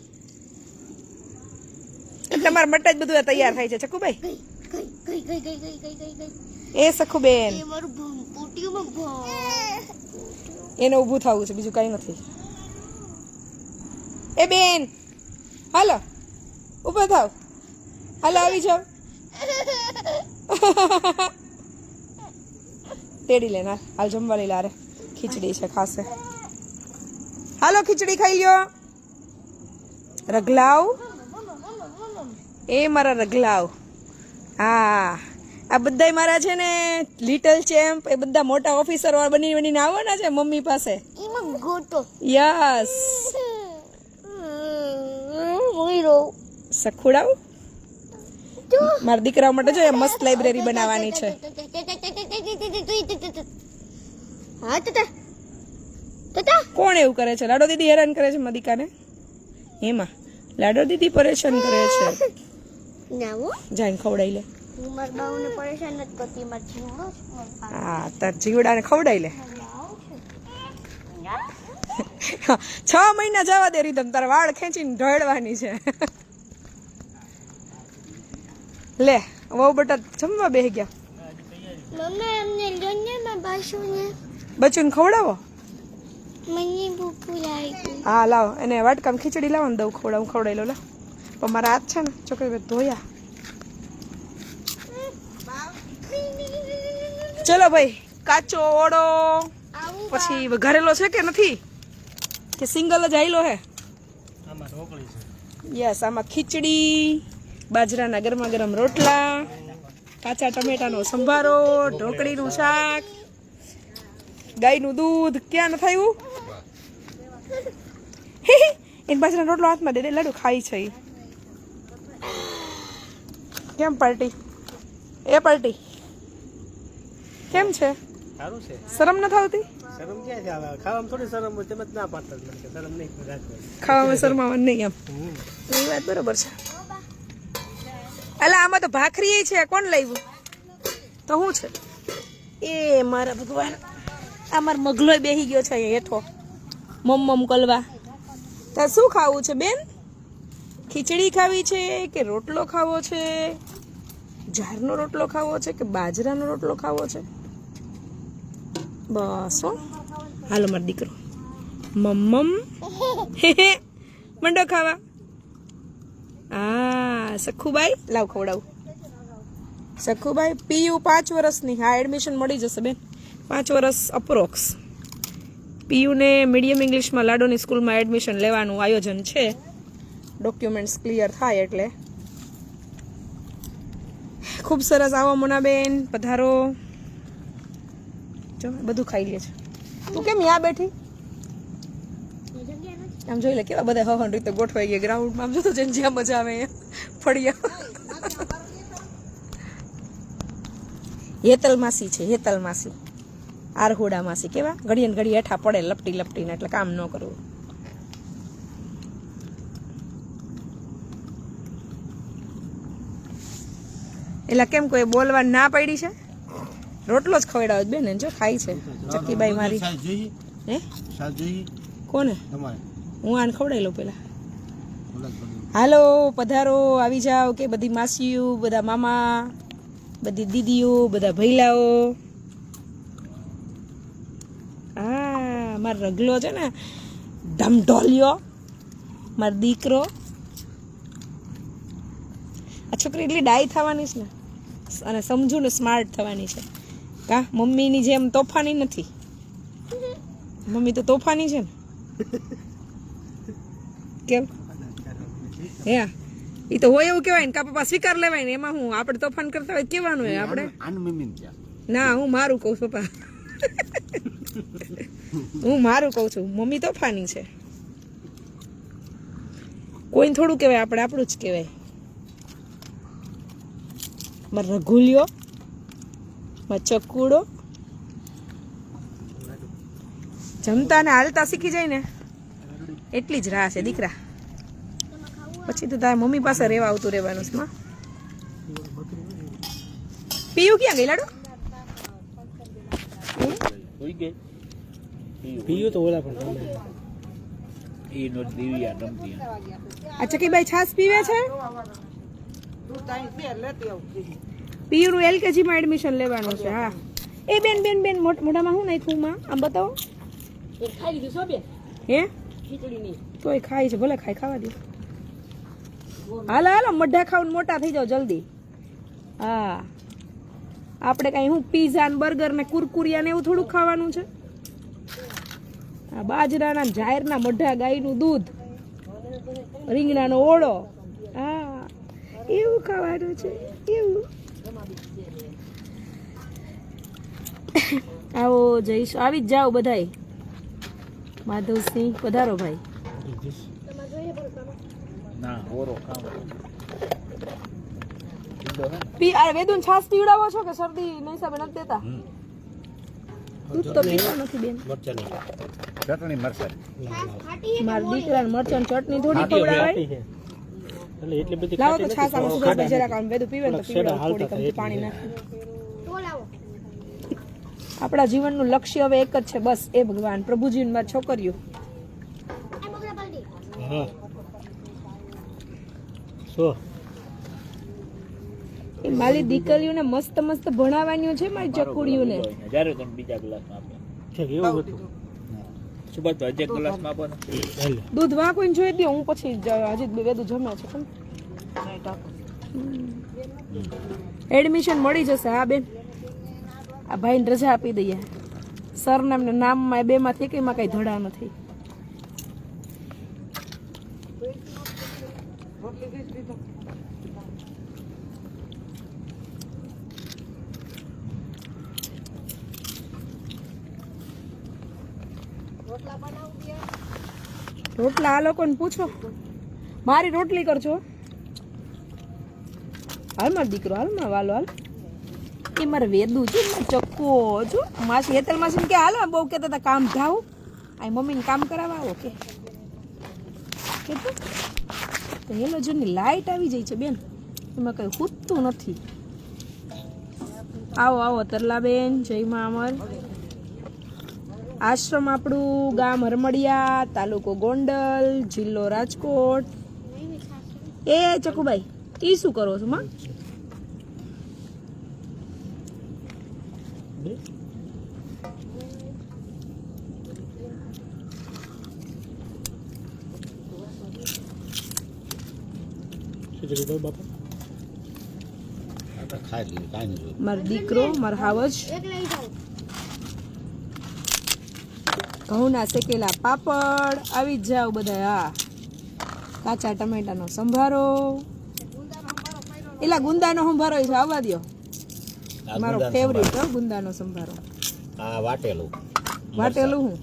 તમારા માટે જ બધું તૈયાર થાય છે ચકુભાઈ. ગઈ ગઈ ગઈ ગઈ ગઈ ગઈ ગઈ. એ સખુબેન એ મારું પોટીયું માં એને ઊભું થવું છે, બીજું કઈ નથી. એ બેન હાલો ઊભા થાવ. હાલો આવી જાવ. તેડી લેના. હાલ જમવા લઈ લારે. ખીચડી છે ખાશે. હાલો ખીચડી ખાઈ લ્યો. રગલાવ એ મારા રગલાવ. હા આ બધા મારા છે ને લિટલ ચેમ્પ એ બધા મોટા ઓફિસર બનીને આવવાના છે મમ્મી પાસે. એમાં ગોટો યસ મોઈરો સખુડાવ. મારા દીકરાઓ માટે જો મસ્ત લાઇબ્રેરી બનાવવાની છે. હા તતા તતા કોણ એવું કરે છે? લાડો દીદી હેરાન કરે છે મદિકાને. એમાં લાડો દીદી પરેશાન કરે છે. નાવો જાઈને ખવડાવી લે. હું મારા બાઉને પરેશાન નથી કરતી, મારા જીવનો હા તાર જીવડાને ખવડાવી લે. 6 મહિના જવા દે રીધમ, તારા વાળ ખેંચીને ઢળવાની છે. લે વહુ બટા જમવા બેસી ગયા. મમ્મી અમને લોને માં બાશુને બચ્ચુને ખવડાવો. મને ભૂખ લાગી. હા લાવો એને વાટકામાં ખીચડી લાવો ને દઉં ખવડાવું, ખવડાવી લો. લે પણ મારા હાથ છે ને છોકરી ધોયા. ચલો ભાઈ કાચો ઓળો પછી વઘારેલો છે કે નથી, કે સિંગલ જ આયલો હે? આમાં ઢોકળી છે. યસ, આમાં ખીચડી, બાજરાના ગરમા ગરમ રોટલા, કાચા ટમેટાનો સંભારો, ઢોકળીનું શાક, ગાયનું દૂધ. ક્યાં ન થયું? એક બાજરાનો રોટલો હાથમાં દે દે, લાડુ ખાઈ છે ઈ. કેમ પાર્ટી? એ પાર્ટી કેમ છે? સારું છે. શરમ ન થતી? શરમ ક્યાં છે? હવે ખાવામાં થોડી શરમ હોય, તેમ જ ના પાડતા જ મને કે શરમ નહીં રાખવાની. ખાવામાં શરમાવાનું નહીં એમ. એ વાત બરોબર છે. અલા આમાં તો ભાખરી છે, કોણ લાવ્યું? તો શું છે? એ મારા ભગવાન, આ મારો મગલોય બેહી ગયો છે અહીંયા હેઠો મમ કલવા. તાર શું ખાવું છે બેન? ખીચડી ખાવી છે કે રોટલો ખાવો છે? જારનો રોટલો ખાવો છે કે બાજરાનો રોટલો ખાવો છે? બસ હો, હાલો મારો દીકરો મમ્મમ મંડો ખાવા. હા સખુભાઈ લાવ ખવડાવું. સખુભાઈ પીયુ 5 વર્ષની. હા એડમિશન મળી જશે બેન, 5 વર્ષ અપ્રોક્સ. પીયુને મીડિયમ ઇંગ્લિશમાં લાડોની સ્કૂલમાં એડમિશન લેવાનું આયોજન છે, ડોક્યુમેન્ટ્સ ક્લિયર થાય એટલે. ખૂબ સરસ. આવો મોનાબેન, પધારો. જો બધું ખાઈ લે છે. તું કેમ યા બેઠી? આમ જોઈ લે કેવા બધા હવન રીતે ગોઠવાઈ ગયા ગ્રાઉન્ડમાં. આમ જોતો જઈને જ્યાં મજા આવે ફળિયા. હેતલ માસી છે, હેતલ માસી, આરહોડા માસી. કેવા ઘડીએ ને ઘડી હેઠા પડે લપટી લપટીને, એટલે કામ ન કરવું. એટલે કેમ કોઈ બોલવા ના પડી છે? રોટલો જ ખવડાવો બેન, જો ખાઈ છે ચક્કીબાઈ મારી. હે કોને? હું આને ખવડાવી લઉં પેલા. હાલો પધારો, આવી જાઓ. કે બધી માસીઓ, બધા મામા, બધી દીદીઓ, બધા ભૈલાઓ. હા મારો રગલો છે ને ધમઢોલિયો, મારો દીકરો. આ છોકરી એટલી ડાય થવાની છે ને, અને સમજુ ને સ્માર્ટ થવાની છે. કા મમ્મીની જેમ તોફાની નથી. મમ્મી તો તોફાની છે ને. કેમ? હે એ તો હોય એવું કહેવાય ને, કા પપ્પા સ્વીકાર લેવાય ને. એમાં હું આપણે તોફાન કરતા હોય કેવાનું હોય આપણે? ના હું મારું કહું છું પપ્પા. હું મારું કહું છું. મમ્મી તોફાની છે. કોઈને થોડું કહેવાય, આપણે આપણું જ કહેવાય. મારો રઘુલિયો, મારો ચકુડો. જમતા ને હાલતા શીખી જાય ને એટલી જ રાહ છે દીકરા. પછી તો તારા મમ્મી પાસે રહેવા આવતું રહેવાનું છે. માં પીયું ક્યાં ગઈ લાડુ? પીયું તો ઓલા પણ આ ચકીબાઈ છાસ પીવે છે. પીયુનું LKG માં એડમિશન લેવાનું છે. હા એ બેન બેન બેન મોઢામાં શું નાખ્યું માં? આમ બતાવો. હે તોય ખાય છે, ભલે ખાય, ખાવા દે. હાલો હાલો મઢા ખાવું મોટા થઈ જાવ જલ્દી. હા આપણે કઈ હું પીઝા ને બર્ગર ને કુરકુરિયા ને એવું થોડું ખાવાનું છે? આ બાજરાના જાહેરના મઢા, ગાયનું દૂધ, રીંગણાનો ઓળો, હા એવું ખાવાનું છે. એવું આવો જઈશું, આવી જ જાઓ બધાય. માધવસિંહ પધારો ભાઈ. વેદુન છાસ પીવડાવો છો કે શરદી નહીં હિસાબે નથી દેતા? દૂધ તો પીતા નથી બેન. ચટણી મરચાં મારા દીકરાને મરચાં ચટણી થોડી ખવડાવાય. એટલે એટલી બધી લાવો તો ખાટી છાસ આમ નથી. સુરેશભાઈ જરાક આમ વેદું પીવે ને તો થોડાક પીવડાવો, સેડા થોડીક હાલતા અમથી થાય પાણી એટલે. નાખી. તો લાવો. આપણા જીવનનું લક્ષ્ય હવે એક જ છે, બસ એ ભગવાન પ્રભુજી મારી છોકરીઓ. આ બગડા પલટી. હા શું એ મારી દીકરીઓને મસ્ત મસ્ત ભણાવવાની છે, મારી ચકુડીઓને. જ્યારે તમે બીજા ગ્લાસમાં આપો છે કે એવું હતું સુભાષ ભાઈ એક ગ્લાસમાં આપો ને. હાલે. દૂધ વાંકીને જોઈ દો, હું પછી હજી વેદું જમે છે. એડમિશન મળી જશે. હા બેન, આ ભાઈને રજા આપી દઈએ. સરનામ ને નામમાં બે માંથી એકમાં કઈ ધડા નથી. રોટલા આ લોકોને પૂછો, મારી રોટલી કરજો. હાલ મારો દીકરો, હાલ મારો વાલો, હાલ. એ મારે વેદું છે, મારે ચક્કો છો. માસી હેતલ માસી કે હાલો, બહુ કહેતા હતા કામ જાવ, આ મમ્મીને કામ કરાવવા આવો કે તો હેલોજનની લાઈટ આવી જાય છે બેન, એમાં કઈ ખૂટતું નથી. આવો આવો તરલાબેન, જય મા અમર. આશ્રમ આપણું ગામ હરમડિયા, તાલુકો ગોંડલ, જિલ્લો રાજકોટ. એ ચકુભાઈ, ઈ શું કરો છો માં? ખીચડી દો બાપા. ખાઈ લીધું કાંઈ નહીં જોયું. મારો દીકરો, મારો હાવજ. એક લઈ જાઓ. ઘઉંના શેકેલા પાપડ, આવી જ જાવ બધા. હા, કાચા ટમેટાનો સંભારો. એલા ગુંદાનો સંભારો છે, આવવા દ્યો. આ મારો ગુંદાનો ફેવરિટ હો, ગુંદાનો સંભારો. આ વાટેલું વાટેલું હું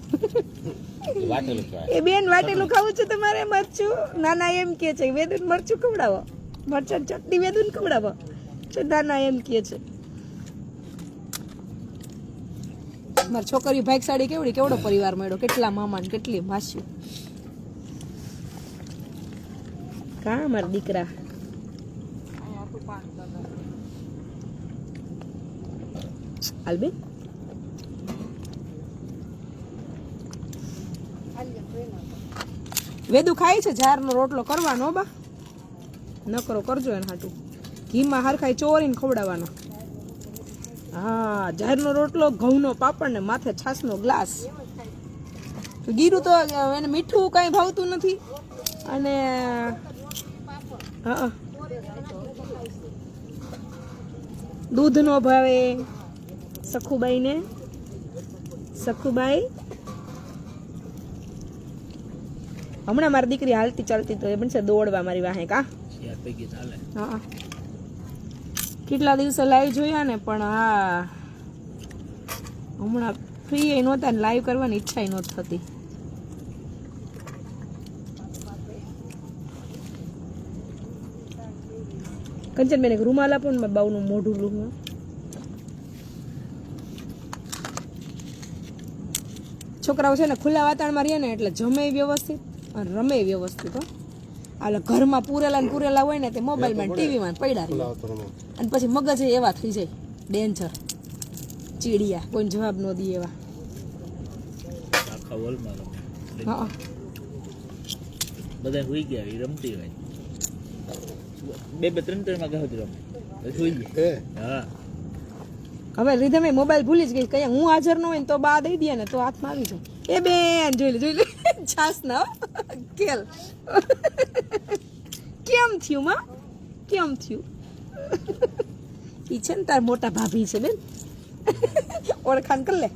એ વાટેલું કહેવાય. એ બેન વાટેલું ખાવું છે તમારે? મરચું નાના એમ કે છે વેદુન મરચું ખવડાવો, મરચાં ચટણી વેદુન ખવડાવો છે, નાના એમ કે છે. મારી છોકરી ભાગશાળી કેવડી, કેવડો પરિવાર મળ્યો, કેટલા મામા ને કેટલી માસીઓ. કા મારા દીકરા. હાલ બેન, વેદુ ખાય છે ઝારનો રોટલો કરવાનો બા, નકરો કરજો એને હાટું. ઘીમાં હરખાઈ ચોરીને ખવડાવવાનો. હા, ઝારનો રોટલો, ઘઉંનો પાપડ ને માથે છાસનો ગ્લાસ. ગીરું તો એને મીઠું કઈ ભાવતું નથી. અને હા, દૂધ નો ભાવે સખુબાઈ ને. સખુબાઈ હમણાં મારી દીકરી હાલતી ચાલતી તો એ બનશે દોડવા મારી વાહે. કા શેર પૈકી ચાલે. હા, કેટલા દિવસે લાઈવ જોયા ને, પણ હા હમણાં ફ્રી નહોતા ને લાઈવ કરવાની ઈચ્છા નહોતી થતી. કંચનબેન એક રૂમાલ આપો ને, મારા બાવનું મોઢું રૂમાલ. છોકરાઓ છે ને ખુલ્લા વાતાવરણમાં રહે ને એટલે જમે વ્યવસ્થિત અને રમે વ્યવસ્થિત. હો, એટલે ઘરમાં પૂરેલા ને પૂરેલા હોય ને તે મોબાઈલમાં ટીવીમાં પડ્યા રહે, અને પછી મગજ એવા થઈ જાય ડેન્જર, ચીડિયા, કોઈ જવાબ ન દે એવા. આખા વર્લ્ડમાં રમે. હા, બધા સુઈ ગયા, એ રમતી હોય. બે બે ત્રણ ત્રણ વાગ્યા સુધી રમે, પછી સુઈ જાય. હા, હવે રીધમે મોબાઈલ ભૂલી જ ગઈ. કઈ હું હાજર ન હોય ને તો બા દઈ દે ને તો હાથમાં આવી જાય. એ બેન જોઈ લે છાસ ના કેલ. કેમ થયું માં, કેમ થયું? ઈ છે ને તાર મોટા ભાભી છે બેન, ઓળખાણ કર લે.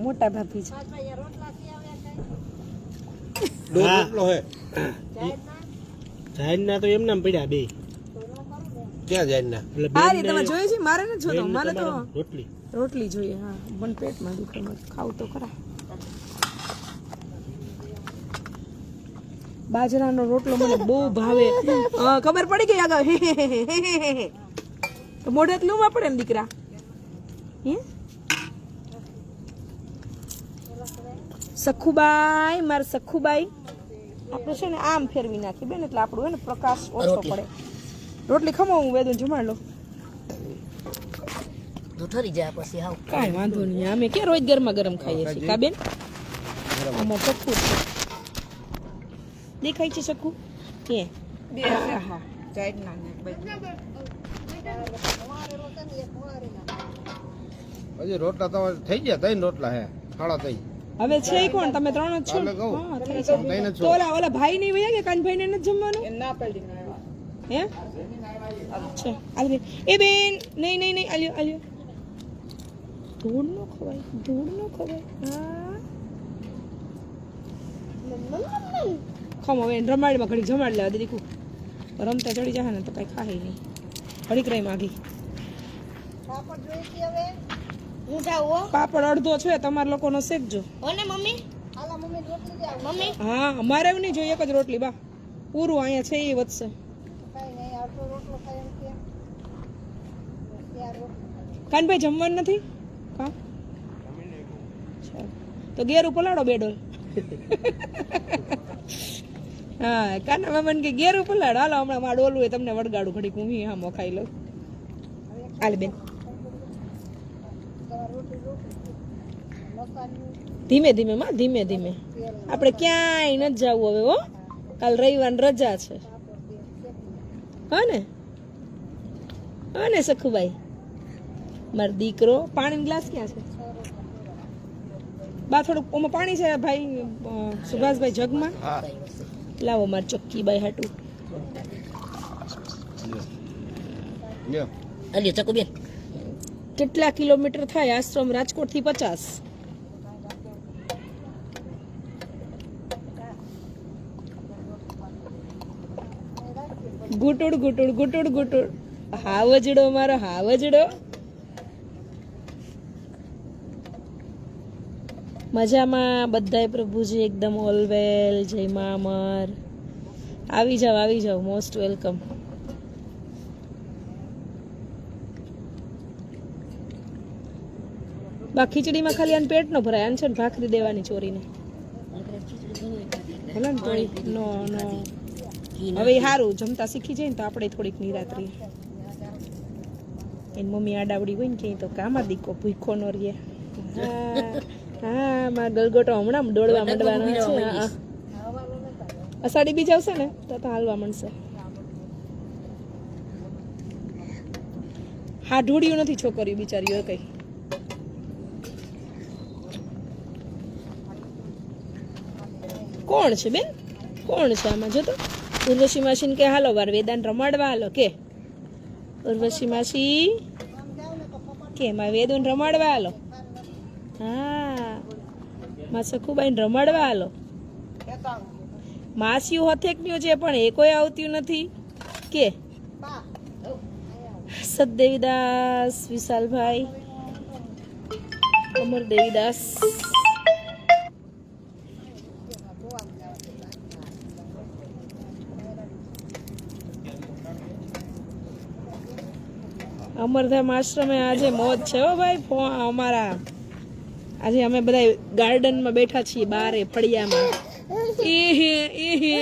મોટા ભાભી છે. રોટલો હે જાહેરના તો એમનામ પડ્યા બે. ક્યાં જાય ને? એટલે હા રે બેનને- તમે જોઈએ છે, મારે નથી જોતો, બેનને મારે તો તમારે રોટલી. રોટલી જોઈએ. હા, મને પેટમાં દુખે, મારે ખાવું તો ખરા. બાજરાનો રોટલો મને બહુ ભાવે. ખબર પડી ગઈ આગળ. તો મોઢે એટલું વાપરે એમ દીકરા. હે સખુબાઈ, મારા સખુબાઈ આપણે છે ને આમ ફેરવી નાખી બેન એટલે આપણું હે ને પ્રકાશ ઓછો પડે. રોટલી ખમો હું વેદું જમાડ લો. ઠરી જાય પછી હાવ કાંઈ વાંધો નહીં, અમે કે રોજ ગરમા ગરમ ખાઈએ છીએ કા બેન. આમાં ચક્કુ છે. દેખાય છે ચક્કુ કે હા સાઈડ ના હજી રોટલા તો થઈ ગયા, 3 રોટલા હે, ખાડા થઈ. હવે છે કોણ તમે 3 જ છો? ચાલે કહું. હા થઈ છે. લઈને જ તો ઓલા ભાઈ નહીં વયા કે કાનભાઈ ને નથી જમવાનું હે? અચ્છા આલ બેન. એ બેન નહીં નહીં નહીં આલ્યો આલ્યો. ધૂળ નો ખવાય, ધૂળ નો ખવાય. હા ખમો બેન રમાડીમાં ઘડી જમાડ લેવા દે દીકુ. રમતા ચડી જાય ને તો કઈ ખાય નહીં. ઘડીક રહી માગી. હું જાઉં હો. પાપડ અડધો છે તમારા લોકોનો શેકજો. હો ને મમ્મી? મમ્મી હા અમારે એવું નહીં જોઈએ, એક જ રોટલી બા પૂરું અહીંયા છે એ વધશે. કાનભાઈ જમવાનું નથી કા? તો ગેરું પલાળો બેડોલ. હા કાના મામા કે ગેરું પલાળો. હાલો હમણાં મારું ડોલું એ તમને વળગાડું ઘડીક હું હા મોખાઈ લઉં. હાલ બેન ધીમે ધીમે માં ધીમે ધીમે. આપણે ક્યાંય નથી જવું હવે હો, કાલ રવિવાર રજા છે. હા ને સખુભાઈ મારો દીકરો. પાણી ગ્લાસ ક્યાં છે બા? થોડુંક ઓમાં પાણી છે ભાઈ સુભાષભાઈ જગમાં. લાવો માર ચોખ્ખી બાઈ હાટું. લ્યો. અલ્યો ચકુ બેન કેટલા કિલોમીટર થાય આશ્રમ? રાજકોટ થી 50. ગુટુડ ગુટુડ ગુટુડ ગુટુડ. હાવજડો મારો હાવજડો. મજામાં બધાય પ્રભુજી એકદમ ઓલવેલ. જય મા અમર. આવી જાવ મોસ્ટ વેલકમ. બા ખીચડીમાં ખાલી આને પેટ નો ભરાય, આને છે ને ભાખરી દેવાની ચોરીને. ભલે ને તોય નો હવે સારું જમતા શીખી જાય ને તો આપણે થોડીક નિરાત્રી. એની મમ્મી આડાવડી હોય ને કે તો કામાં દીકો ભૂખો નો રે. હા મારા ગલગોટો હમણાં દોડવા માંડવાનો છે. અષાઢી બીજ આવશે ને તો હાલવા માંડશે. હા ઢોળ્યું નથી છોકરીઓ બિચારીઓ કઈ. કોણ છે બેન? કોણ છે આમાં? જો તો ઉર્વશી માસી કે હાલો વાર વેદાન રમાડવા હાલો કે. ઉર્વશી માસી કે માં વેદુન રમાડવા હાલો. હા માં સખુબાઈ રમાડવા હાલો. માસીઓ હથેકન્યો છે પણ એ કોઈ આવતું નથી કે. સતદેવીદાસ વિશાલભાઈ અમર દેવીદાસ. અમરધામ આશ્રમે આજે મોજ છે હો ભાઈ. અમારા આજે અમે બધા ગાર્ડનમાં બેઠા છીએ બારે ફળિયામાં. એ હે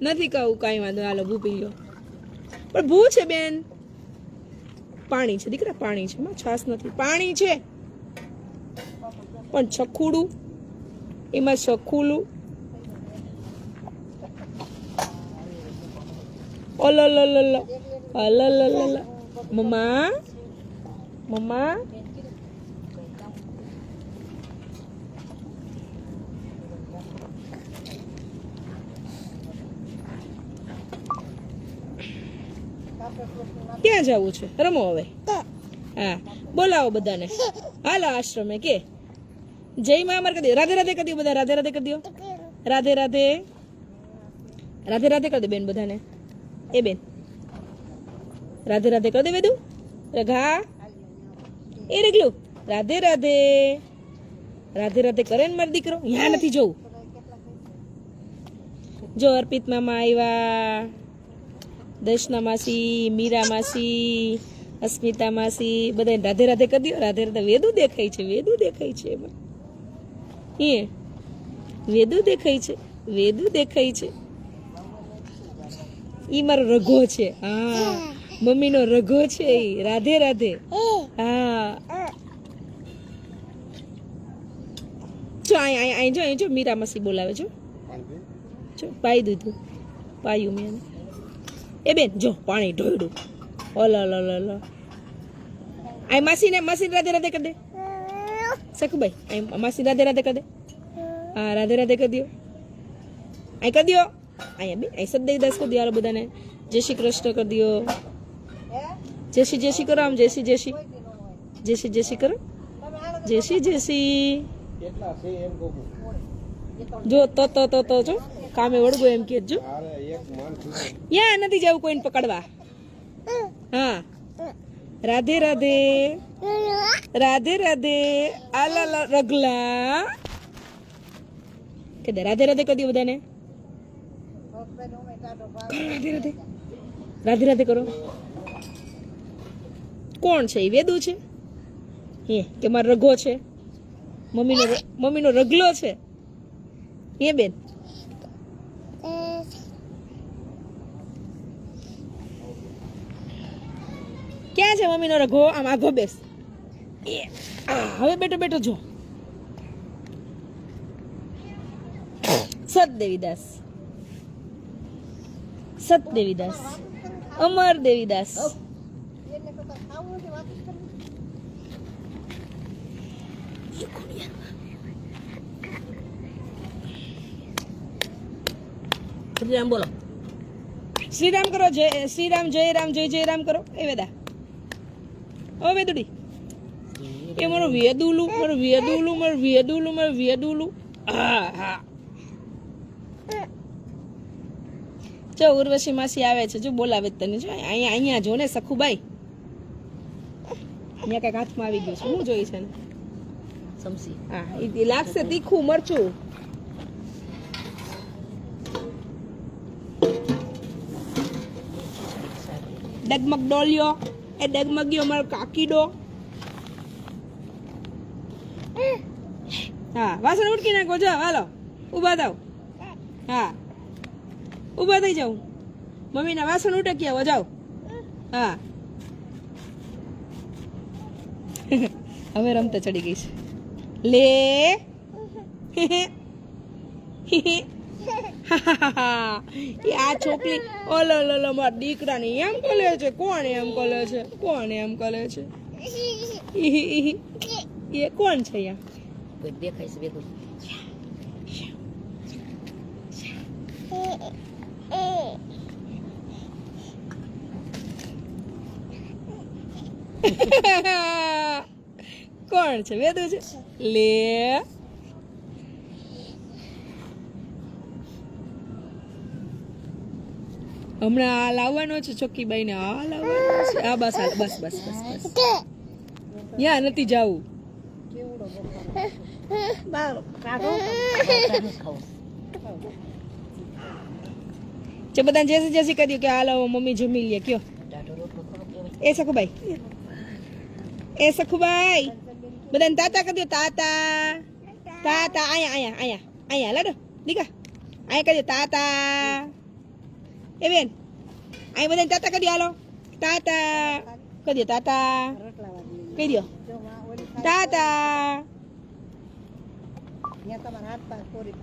નથી કહું કાંઈ વાંધો. હાલો ભૂ પી લો. પણ ભૂ છે બેન. પાણી છે દીકરા, પાણી છે. છાસ નથી, પાણી છે. પણ છખુડું એમાં છખુલું. ઓલો મમ્મા મમ્મા ક્યાં જવું છે? રમો હવે. હા બોલાવો બધાને. હાલો આશ્રમે કે જય મા અમર કરી દો. રાધે રાધે કરી દો બધા. રાધે રાધે કરી દો. રાધે રાધે રાધે રાધે કરી દે બેન બધાને. એ બેન રાધે રાધે કરી દે વેદુ. રઘા એ રેગલું રાધે રાધે રાધે રાધે કરે ને મારો દીકરો. ત્યાં નથી જવું. જો અર્પિત મામા આવ્યા, દર્શના માસી, મીરા માસી, અસ્મિતા માસી બધા રાધે રાધે કરી દો. રાધે રાધે. વેદુ દેખાય છે, વેદુ દેખાય છે એમાં. એ વેદુ દેખાય છે, વેદુ દેખાય છે. ઈ મારો રઘો છે. હા, મમ્મીનો રઘો છે ઈ. રાધે રાધે. હા, જો અહીં જો અહીં જો મીરા મસી બોલાવે છો. જો પાઈ દીધું, પાયું મેં. એ બેન જો પાણી ઢોળ્યું. ઓલો લો લો લો. આ માસીને રાધે રાધે કરી દે. સકુભાઈ આ માસી રાધે રાધે કરી દે. હા, રાધે રાધે કરી દો. અહીં કરી દો. અહીંયા બે અહીં સદૈવદાસ કરી દો. હાલો બધાને જય શ્રી કૃષ્ણ કરી દો. જય શ્રી કરો. આમ જય શ્રી કરો. જય શ્રી જો તો જો કામે વળગો એમ કે જો યા નથી જવું કોઈને પકડવા. હા, રાધે રાધે. રાધે રાધે. આલા રગલા કે દે રાધે રાધે કરી દો બધાને. રાધે રાધે. રાધે રાધે કરો. કોણ છે એ? વેદુ છે હે કે મારો રઘો છે? મમ્મીનો રગલો છે એ બેન. ક્યાં છે મમ્મીનો રઘો? આમ આગો બેસ. હવે બેઠો જો. સતદેવીદાસ, અમર દેવીદાસ. શ્રીરામ બોલો. શ્રીરામ કરો. જય શ્રીરામ. જય રામ. જય રામ કરો. એ વેદા. ઓ વેદુડી. એ મારું વેદુલું. હા. જો ઉર્વશી માસી આવે છે. જો બોલાવે તને. જો અહીંયા જો ને સખુભાઈ. અહીંયા કઈક હાથમાં આવી ગયું છે. શું જોઈ છે ને? સમસી. હા, એ લાગશે તીખું મરચું. ડગમગ ડોલ્યો. એ ડગમગ્યો મારો કાકીડો. હા, વાસણ ઉટકી નાખો. જો હાલો ઊભા થાવ. હા, ઊભા થઈ જાવ. મમ્મીના વાસણ ઉટકી આવો. જાઓ. હા. હવે રમતા ચડી ગઈ છે. લે એ આ છોકરી ઓલો મારા દીકરાને એમ કરે છે. કોણ એમ કરે છે? એ કોણ છે? યા દેખાય છે. બેગું કોણ છે? વેદુ છે. લે હમણાં આ લાવવાનો છે ચોકીબાઈ ને. આ લાવવાનો છે. આ બસ યા નથી જવું. જે બધા જેસી કર્યું કે હાલો મમ્મી જમી લે. કયો એ સખુભાઈ બધાને તાતા કરી દો. તાતા અહીંયા લાડો દીકા. અહીંયા કરી દો તાતા. એ બેન અહીં બધાને તાતા કરી દો. હાલો તાતા કરી દો. તાતા કહી દો. તાતા.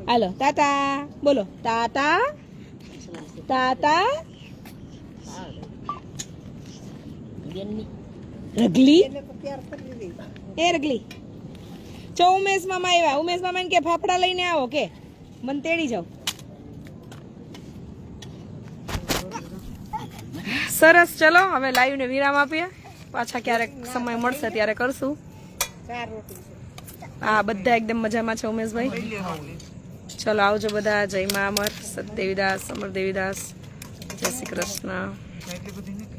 હાલો તાતા બોલો. તાતા. રગલી. ચો ઉમેશ મામા આવ્યા. ઉમેશ મામા કે ફાફડા લઈને આવો કે મને તેડી જાઓ. સરસ. ચલો હવે લાઈવ ને વિરામ આપીએ. પાછા ક્યારેક સમય મળશે ત્યારે કરશું. હા, બધા એકદમ મજામાં છે ઉમેશભાઈ. ચલો આવજો બધા. જય મા અમર. સતદેવીદાસ, અમર દેવીદાસ. જય શ્રી કૃષ્ણ.